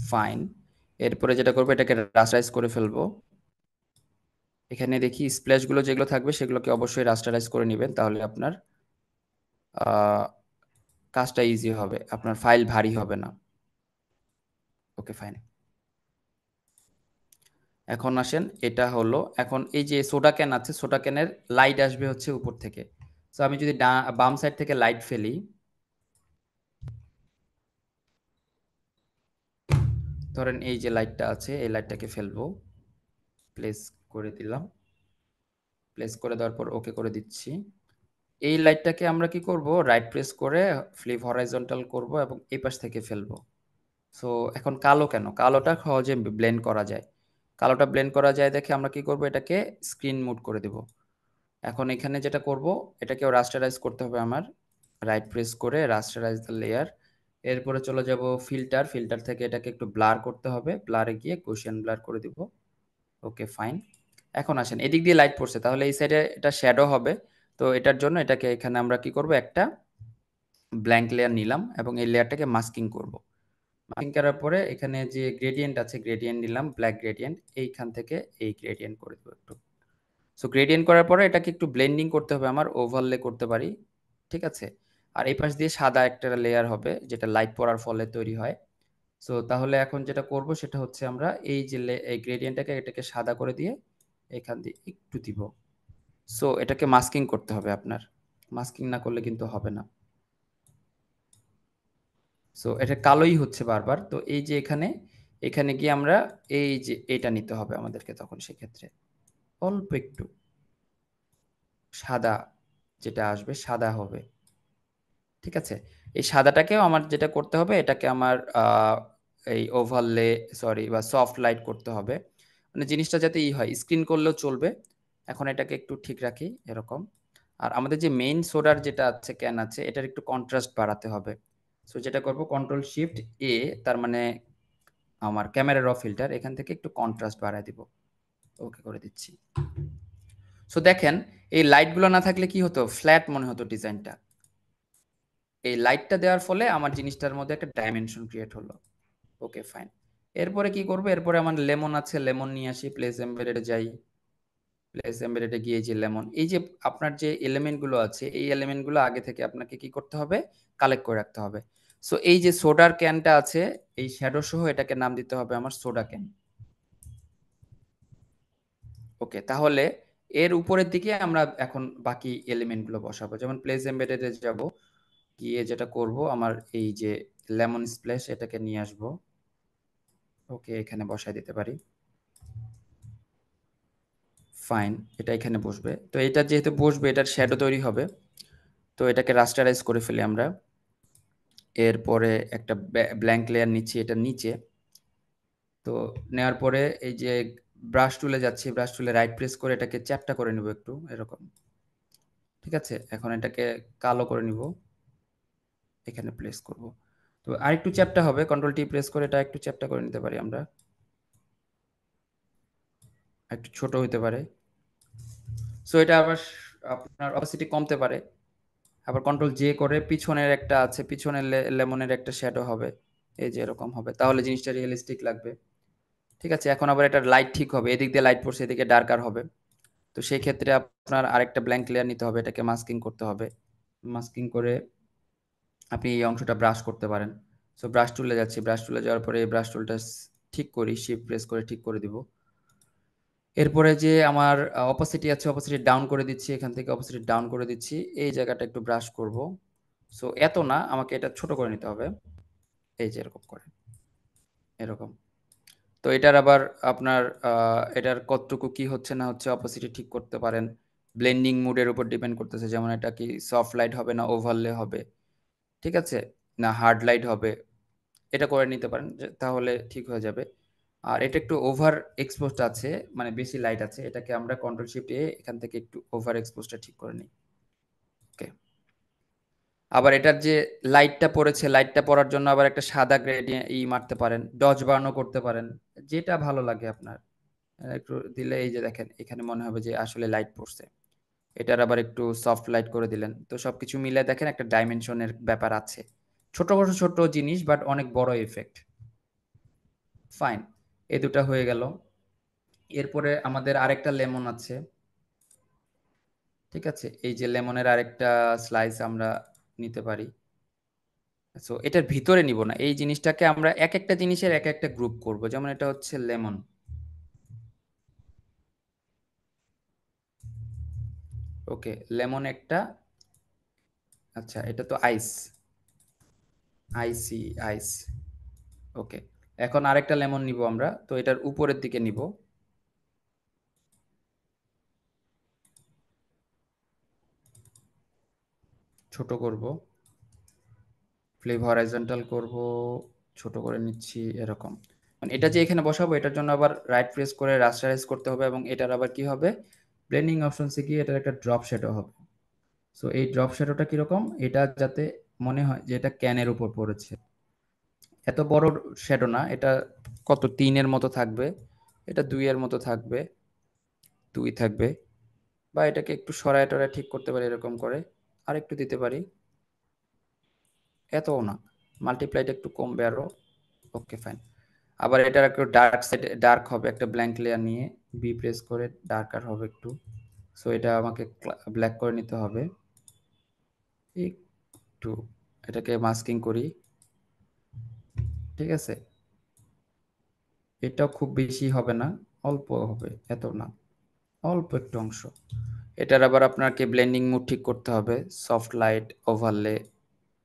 ফাইন। এরপরে যেটা করবো এটাকে রাস্টারাইজ করে ফেলবো। এখানে দেখি স্প্ল্যাশ গুলো যেগুলো থাকবে সেগুলোকে অবশ্যই রাস্টারাইজ করে নেবেন, তাহলে আপনার কাজটা ইজি হবে, আপনার ফাইল ভারী হবে না। Okay fine. এখন আসেন, এটা হলো এখন এই যে সোডা ক্যান আছে, সোডা ক্যানের লাইট আসবে হচ্ছে উপর থেকে। তো আমি যদি বাম সাইড থেকে লাইট ফেলি, ধরেন এই যে লাইটটা আছে এই লাইটটাকে ফেলবো, প্লেস করে দিলাম, প্লেস করে দেওয়ার পর ওকে করে দিচ্ছি। এই লাইটটাকে আমরা কি করব, রাইট প্রেস করে ফ্লিপ হরাইজন্টাল করব এবং এই পাশ থেকে ফেলবো। সো এখন কালো কেন, কালোটা সহজে ব্লেন্ড করা যায়। কালোটা ব্লেন্ড করা যায় দেখে আমরা কি করব, এটাকে স্ক্রিন মোড করে দেব। এখন এখানে যেটা করব, এটাকেও রাস্টারাইজ করতে হবে আমার, রাইট প্রেস করে রাস্টারাইজ দ্য লেয়ার। এরপরে চলে যাব ফিল্টার, ফিল্টার থেকে এটাকে একটু ব্লার করতে হবে, ব্লারে গিয়ে গৌসিয়ান ব্লার করে দিব। Okay fine. এখন আসেন, এদিক দিয়ে লাইট পড়ছে, তাহলে এই সাইডে এটা শ্যাডো হবে। তো এটার জন্য এটাকে এখানে আমরা কি করব, একটা ব্ল্যাঙ্ক লেয়ার নিলাম এবং এই লেয়ারটাকে মাস্কিং করব। মাস্কিং করার পরে এখানে যে গ্রেডিয়েন্ট আছে, গ্রেডিয়েন্ট নিলাম, ব্ল্যাক গ্রেডিয়েন্ট, এইখান থেকে এই গ্রেডিয়েন্ট করে দেবো একটু। সো গ্রেডিয়েন্ট করার পরে এটাকে একটু ব্লেন্ডিং করতে হবে, আমার ওভারলে করতে পারি। ঠিক আছে, আর এই পাশ দিয়ে সাদা একটা লেয়ার হবে যেটা লাইট পড়ার ফলে তৈরি হয়। সো তাহলে এখন যেটা করব সেটা হচ্ছে আমরা এই যে এই গ্রেডিয়েন্টটাকে এটাকে সাদা করে দিয়ে এখান দিয়ে একটু দিব। সো এটাকে মাস্কিং করতে হবে আপনার, মাস্কিং না করলে কিন্তু হবে না। সো এটা কালোই হচ্ছে বারবার, তো এই যে এখানে, এখানে গিয়ে আমরা এই যে এটা নিতে হবে আমাদেরকে, তখন সেক্ষেত্রে অল্প একটু সাদা যেটা আসবে সাদা হবে। ঠিক আছে, এই সাদাটাকেও আমার যেটা করতে হবে, এটাকে আমার এই ওভারলে সরি বা সফট লাইট করতে হবে, মানে জিনিসটা যাতে ই হয়, স্ক্রিন করলেও চলবে। এখন এটাকে একটু ঠিক রাখি এরকম। আর আমাদের যে মেইন সোডার যেটা আছে, ক্যান আছে, এটার একটু কন্ট্রাস্ট বাড়াতে হবে। সো যেটা করব, কন্ট্রোল শিফট এ, তার মানে আমার ক্যামেরা র ফিল্টার, এখান থেকে একটু কন্ট্রাস্ট বাড়ায় দিব। ওকে করে দিচ্ছি। সো দেখেন, এই লাইটগুলো না থাকলে কি হতো, ফ্ল্যাট মনে হতো ডিজাইনটা। এই লাইটটা দেওয়ার ফলে আমার জিনিসটার মধ্যে একটা ডাইমেনশন ক্রিয়েট হলো। Okay fine. এরপরে কি করব, এরপরে আমার লেমন আছে, লেমন নিয়ে আসি, প্লেস এমবেডেডে যাই, প্লেস এমবেডেডে গিয়ে যে লেমন, এই যে আপনার যে এলিমেন্ট গুলো আছে এই এলিমেন্ট গুলো আগে থেকে আপনাকে কি করতে হবে, কালেক্ট করে রাখতে হবে। সো এই যে সোডার ক্যানটা আছে, এই শ্যাডো সহ এটাকে নাম দিতে হবে আমার সোডা ক্যান। ওকে, তাহলে এর উপরের দিকে আমরা এখন বাকি এলিমেন্টগুলো বসাবো। যেমন প্লেস এমবেডেডে যাব, গিয়ে যেটা করব, আমার এই যে লেমন স্প্ল্যাশ এটাকে নিয়ে আসব। ওকে, এখানে বসাই দিতে পারি। ফাইন, এটা এখানে বসবে। তো এটা যেহেতু বসবে, এটার শ্যাডো তৈরি হবে, তো এটাকে রাস্টারাইজ করে ফেলি আমরা। এরপরে একটা ব্ল্যাঙ্ক লেয়ার নিচ্ছি এটা নিচে। তো নেওয়ার পরে এই যে ব্রাশ টুলে যাচ্ছি, ব্রাশ টুলে রাইট প্রেস করে এটাকে চ্যাপ্টা করে নিব একটু এরকম। ঠিক আছে, এখন এটাকে কালো করে নিব, এখানে প্লেস করব। তো আরেকটু চ্যাপ্টা হবে, কন্ট্রোল টি প্রেস করে এটা একটু চ্যাপ্টা করে নিতে পারি আমরা, একটু ছোট হইতে পারে। সো এটা আবার আপনার অপাসিটি কমতে পারে। আবার কন্ট্রোল জে করে পিছনের একটা আছে, পিছনের লেমনের একটা শ্যাডো হবে, এই যে এরকম হবে, তাহলে জিনিসটা রিয়েলিস্টিক লাগবে। ঠিক আছে, এখন আবার এটার লাইট ঠিক হবে, এদিক দিয়ে লাইট পড়ছে, এদিকে ডার্কার হবে। তো সেই ক্ষেত্রে আপনার আরেকটা ব্ল্যাঙ্ক লেয়ার নিতে হবে, এটাকে মাস্কিং করতে হবে। মাস্কিং করে আপনি এই অংশটা ব্রাশ করতে পারেন। সো ব্রাশ টুলে যাচ্ছি, ব্রাশ টুলে যাওয়ার পরে এই ব্রাশ টুলটা ঠিক করি, শিফট প্রেস করে ঠিক করে দিব। এরপরে যে আমার অপাসিটি আছে, অপাসিটি ডাউন করে দিচ্ছি, এখান থেকে অপাসিটি ডাউন করে দিচ্ছি, এই জায়গাটা একটু ব্রাশ করব। সো এত না, আমাকে এটা ছোট করে নিতে হবে, এই যে এরকম করে, এরকম। তো এটার আবার আপনার এটার কতটুকু কি হচ্ছে না হচ্ছে অপাসিটি ঠিক করতে পারেন। ব্লেন্ডিং মুডের উপর ডিপেন্ড করতেছে, যেমন এটা কি সফট লাইট হবে না ওভারলে হবে, ঠিক আছে, না হার্ড লাইট হবে, এটা করে নিতে পারেন, তাহলে ঠিক হয়ে যাবে। আর এটা একটু ওভার এক্সপোজড আছে, মানে বেশি লাইট আছে, এটাকে আমরা কন্ট্রোল শিফট এ এখান থেকে একটু ওভার এক্সপোজটা ঠিক করে নিই। ওকে, আবার এটার যে লাইটটা পড়েছে, লাইটটা পড়ার জন্য আবার একটা সাদা গ্রেডিয়েন্ট মারতে পারেন, ডজ বার্নও করতে পারেন, যেটা ভালো লাগে আপনার। একটু দিলে এই যে দেখেন এখানে মনে হবে যে আসলে লাইট পড়ছে। এটার আবার একটু সফট লাইট করে দিলেন, তো সবকিছু মিলে দেখেন একটা ডাইমেনশনের ব্যাপার আছে। ছোট বড় ছোট জিনিস, বাট অনেক বড় এফেক্ট। ফাইন, এই দুটা হয়ে গেল। এরপরে আমাদের আরেকটা লেমন আছে, ঠিক আছে, এই যে লেমনের আরেকটা স্লাইস আমরা নিতে পারি। সো এটার ভিতরে নিব না, এই জিনিসটাকে আমরা এক একটা জিনিসের এক একটা গ্রুপ করব। যেমন এটা হচ্ছে লেমন, ওকে, লেমন একটা। আচ্ছা, এটা তো আইস, আইসি, আইস। ওকে, এখন আরেকটা লেমন নিব আমরা, তো এটার উপরের দিকে নিব, ছোট করব, ফ্লিপ হরাইজন্টাল করব, ছোট করে নিচ্ছি এরকম। মানে এটা যে এখানে বসাবো, এটার জন্য আবার রাইট প্রেস করে রাস্টারাইজ করতে হবে, এবং এটার আবার কি হবে, ব্লেন্ডিং অপশনসে গিয়ে এটার একটা ড্রপ শ্যাডো হবে। সো এই ড্রপ শ্যাডোটা কিরকম, এটা যাতে মনে হয় যে এটা ক্যানের উপর পড়েছে। এত বড় শ্যাডো না এটা, কত 3-এর মতো থাকবে, এটা 2-এর মতো থাকবে, 2 থাকবে। বা এটাকে একটু সরায় টরায় ঠিক করতে পারি এরকম করে, আর একটু দিতে পারি, এতও না, মাল্টিপ্লাইটা একটু কমবে আরো। ওকে, ফাইন। আবার এটার একটু ডার্ক সাইড, ডার্ক হবে, একটা ব্ল্যাঙ্ক লেয়ার নিয়ে বি প্রেস করে ডার্কার হবে একটু। সো এটা আমাকে ব্ল্যাক করে নিতে হবে একটু, এটাকে মাস্কিং করি, ঠিক আছে। এটাও খুব বেশি হবে না, অল্প হবে, এত না, অল্প একটু অংশ। এটার আবার আপনাকে ব্লেন্ডিং মুড ঠিক করতে হবে, সফট লাইট, ওভারলে,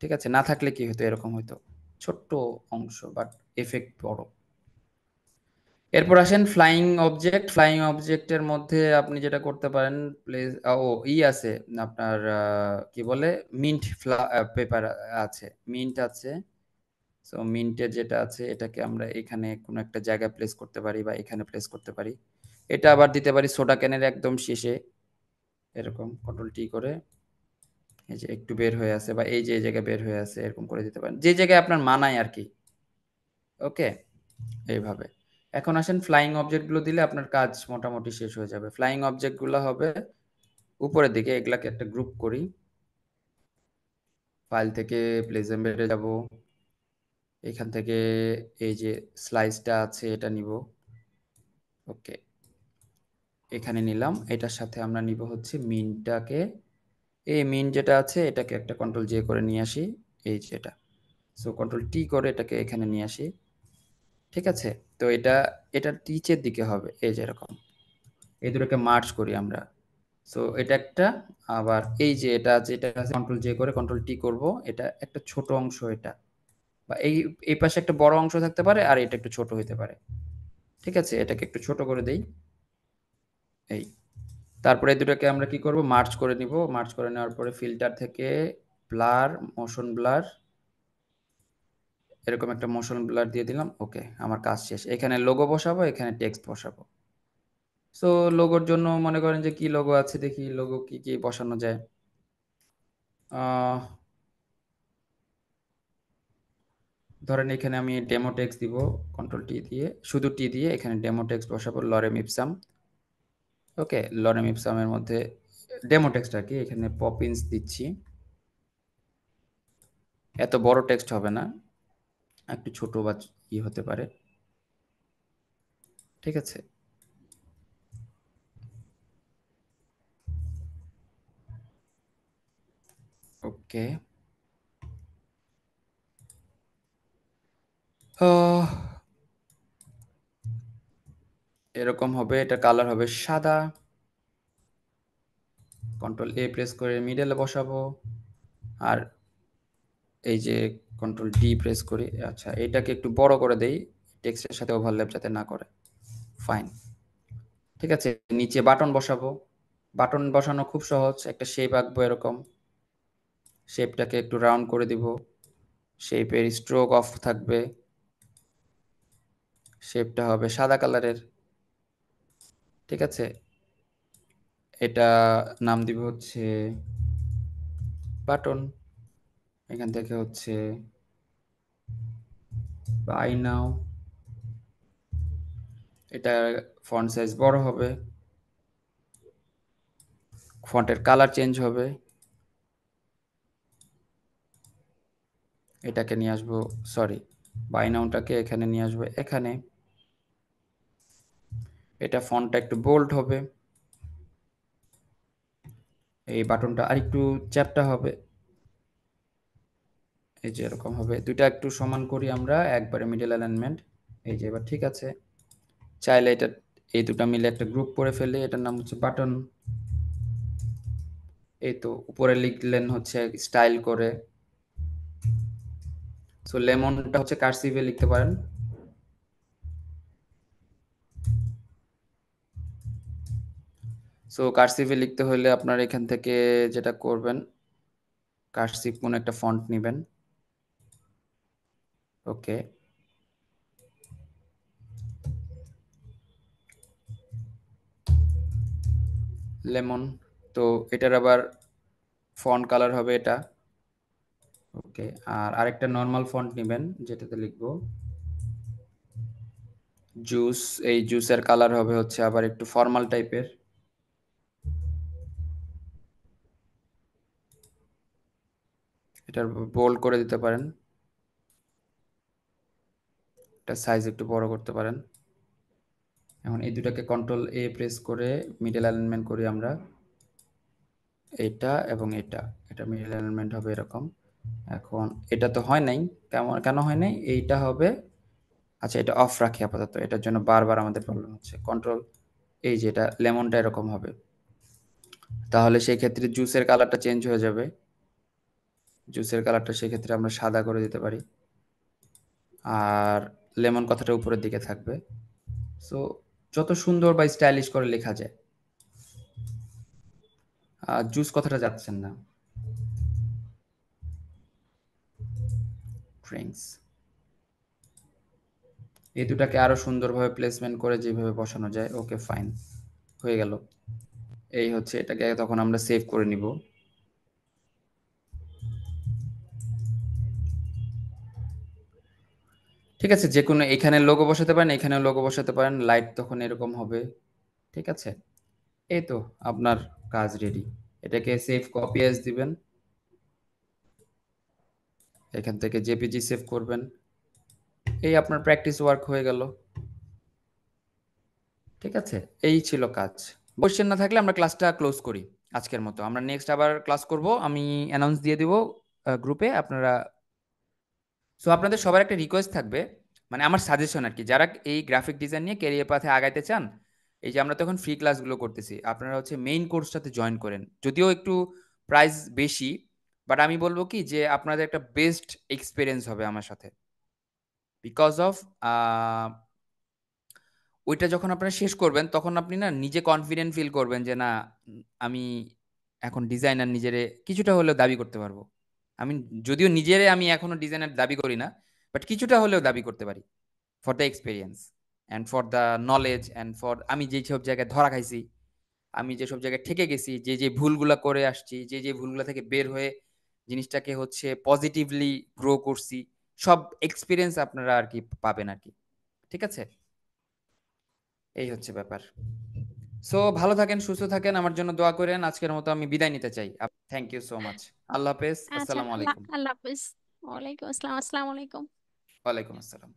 ঠিক আছে, না থাকলে কি হতো, এরকম হতো, ছোট্ট অংশ বাট এফেক্ট বড়। এরপর আসেন ফ্লাইং অবজেক্ট। ফ্লাইং অবজেক্টের মধ্যে আপনি যেটা করতে পারেন, প্লেস, ও ই আছে আপনার, কি বলে, মিন্ট পেপার আছে, মিন্ট আছে। সো মিন্টের যেটা আছে এটাকে আমরা এখানে কোনো একটা জায়গায় প্লেস করতে পারি, বা এখানে প্লেস করতে পারি। এটা আবার দিতে পারি সোডা ক্যানের একদম শেষে, এরকম কন্ট্রোল টি করে, এই যে একটু বের হয়ে আছে, বা এই যে এই জায়গায় বের হয়ে আছে, এরকম করে দিতে পারেন, যে জায়গায় আপনার মানায় আর কি। ওকে, এইভাবে। এখন আসেন ফ্লাইং অবজেক্টগুলো দিলে আপনার কাজ মোটামুটি শেষ হয়ে যাবে। ফ্লাইং অবজেক্টগুলো হবে উপরের দিকে, এগুলাকে একটা গ্রুপ করি। ফাইল থেকে প্লেস এমবেডে যাব, এখান থেকে এই যে স্লাইসটা আছে এটা নিব। ওকে, এখানে নিলাম, এটার সাথে আমরা নিব হচ্ছে মিনটাকে, এই মিন যেটা আছে এটাকে একটা কন্ট্রোল জে করে নিয়ে আসি, এই যে এটা। সো কন্ট্রোল টি করে এটাকে এখানে নিয়ে আসি। ঠিক আছে, তো এটা নিচের দিকে হবে, এই যে এরকম। এই দুটোকে মার্জ করি আমরা। সো এটা একটা, আবার এই যে এটা যেটা আছে কন্ট্রোল জে করে কন্ট্রোল টি করব, এটা একটা ছোট অংশ এটা, বা এই পাশে একটা বড় অংশ থাকতে পারে আর এটা একটু ছোট হইতে পারে। ঠিক আছে, এটাকে একটু ছোট করে দেই, এই। তারপরে এই দুটোকে আমরা কি করব, মার্জ করে নিব। মার্জ করে নেওয়ার পরে ফিল্টার থেকে ব্লার, মোশন ব্লার, এরকম একটা মোশন ব্লার দিয়ে দিলাম। ওকে, আমার কাজ শেষ। এখানে লোগো বসাবো, এখানে টেক্সট বসাবো। সো লোগোর জন্য মনে করেন যে কি লোগো আছে, দেখি লোগো কি কি বসানো যায়। ধরেন এখানে আমি ডেমো টেক্সট দিব, কন্ট্রোল টি দিয়ে, শুধু টি দিয়ে এখানে ডেমো টেক্সট বসাবো, লরেম ইপসাম। ওকে, লরেম ইপসামের মধ্যে ডেমো টেক্সট আর কি, এখানে পপিন্স দিচ্ছি। এত বড় টেক্সট হবে না, একটু ছোট বা ই হতে পারে। ঠিক আছে, ওকে। এরকম হবে, এটা কালার হবে সাদা। কন্ট্রোল এ প্রেস করে মিডলে বসাবো, আর এই যে কন্ট্রোল ডি প্রেস করি। আচ্ছা, এটাকে একটু বড় করে দেই, টেক্সটের সাথে ওভারল্যাপ যাতে না করে। ফাইন। ঠিক আছে, নিচে বাটন বসাবো। বাটন বসানো খুব সহজ, একটা শেপ আঁকবো এরকম। শেপটাকে একটু রাউন্ড করে দিব, শেপের স্ট্রোক অফ থাকবে, শেপটা হবে সাদা কালারের। ঠিক আছে, এটা নাম দিব হচ্ছে বাটন। এখান থেকে হচ্ছে বাই নাও। এটা ফন্ট সাইজ বড় হবে, ফন্টের কালার চেঞ্জ হবে। এটাকে নিয়ে আসবো, সরি, বাই নাউটাকে এখানে নিয়ে আসবো এখানে। এটা ফন্টটা একটু বোল্ড হবে, এই বাটনটা আরেকটু চ্যাপ্টা হবে, এই যে এরকম হবে। দুইটা একটু সমান করি আমরা, একবারে মিডল অ্যালাইনমেন্ট। এই যে এবার ঠিক আছে। চাইলে এটা এই দুটো মিলে একটা গ্রুপ করে ফেলে, এটার নাম হচ্ছে বাটন। এই তো উপরে লিখলেন হচ্ছে স্টাইল করে। সো লেমনটা হচ্ছে কার্সিভে লিখতে পারেন। সো কার্সিভে লিখতে হলে আপনার এখান থেকে যেটা করবেন, কার্সিভ কোনো একটা ফন্ট নেবেন। ওকে, লেমন। তো এটার আবার ফন্ট কালার হবে এটা। ওকে, আর আরেকটা নর্মাল ফন্ট নেবেন যেটাতে লিখবো জুস। এই জুসের কালার হবে হচ্ছে আবার একটু ফর্মাল টাইপের। এটার বোল্ড করে দিতে পারেন, এটা সাইজ একটু বড় করতে পারেন। এখন এই দুটাকে কন্ট্রোল এ প্রেস করে মিডল অ্যালাইনমেন্ট করি আমরা, এটা এবং এটা। এটা মিডল অ্যালাইনমেন্ট হবে এরকম। এখন এটা তো হয় নাই, কেমন কেন হয় নাই, এইটা হবে। আচ্ছা, এটা অফ রাখি আপাতত, এটার জন্য বারবার আমাদের প্রবলেম হচ্ছে। কন্ট্রোল, এই যে এটা লেমনটা এরকম হবে, তাহলে সেই ক্ষেত্রে জুসের কালারটা চেঞ্জ হয়ে যাবে। জুসের কালারটা সেক্ষেত্রে আমরা সাদা করে দিতে পারি, আর লেমন কথাটা উপরের দিকে থাকবে। সো যত সুন্দর বা স্টাইলিশ করে লেখা যায়। জুস কথাটা যাচ্ছেন না, ড্রিঙ্কস। এই দুটাকে আরো সুন্দরভাবে প্লেসমেন্ট করে যেভাবে বসানো যায়। ওকে, ফাইন, হয়ে গেল। এই হচ্ছে, এটাকে তখন আমরা সেভ করে নিব। ঠিক আছে, যে কোনো এখানে লোগো বসাতে পারেন, এখানে লোগো বসাতে পারেন, লাইট তখন এরকম হবে। ঠিক আছে, এই তো আপনার কাজ রেডি। এটাকে সেভ কপি অ্যাজ দিবেন, এখান থেকে জেপিজি সেভ করবেন। এই আপনার প্র্যাকটিস ওয়ার্ক হয়ে গেল। ঠিক আছে, এই ছিল কাজ। কোশ্চেন না থাকলে আমরা ক্লাসটা ক্লোজ করি আজকের মতো। আমরা নেক্সট আবার ক্লাস করব, আমি অ্যানাউন্স দিয়ে দিব গ্রুপে, আপনারা সো আপনাদের সবার একটা রিকোয়েস্ট থাকবে, মানে আমার সাজেশন আর কি, যারা এই গ্রাফিক ডিজাইন নিয়ে ক্যারিয়ার পাথে আগাইতে চান, এই যে আমরা তখন ফ্রি ক্লাসগুলো করতেছি, আপনারা হচ্ছে মেইন কোর্সটাতে জয়েন করেন, যদিও একটু প্রাইস বেশি, বাট আমি বলবো কি যে আপনাদের একটা বেস্ট এক্সপিরিয়েন্স হবে আমার সাথে, বিকজ অফ ওইটা যখন আপনারা শেষ করবেন তখন আপনি না নিজে কনফিডেন্ট ফিল করবেন যে না, আমি এখন ডিজাইনার নিজেরে কিছুটা হলেও দাবি করতে পারবো। আমি যদিও নিজেরে আমি এখনো ডিজাইনার দাবি করি না, বাট কিছুটা হলেও দাবি করতে পারি, for the experience and for the knowledge and for আমি যেই সব জায়গায় ধরা খাইছি, আমি যেসব জায়গায় ঠেকে গেছি, যে যে ভুলগুলা করে আসছি, যে যে ভুলগুলা থেকে বের হয়ে জিনিসটাকে হচ্ছে পজিটিভলি গ্রো করছি, সব এক্সপিরিয়েন্স আপনারা আর কি পাবেন আর কি। ঠিক আছে, এই হচ্ছে ব্যাপার। সো ভালো থাকেন, সুস্থ থাকেন, আমার জন্য দোয়া করেন। আজকের মতো আমি বিদায় নিতে চাই। Thank you so much. আল্লাহ হাফেজ, আচ্ছা, আসসালামু আল্লাহ আলাইকুম। আল্লাহ হাফিজ। ওয়ালাইকুম আসসালাম। আসসালামু আলাইকুম। ওয়ালাইকুম আসসালাম।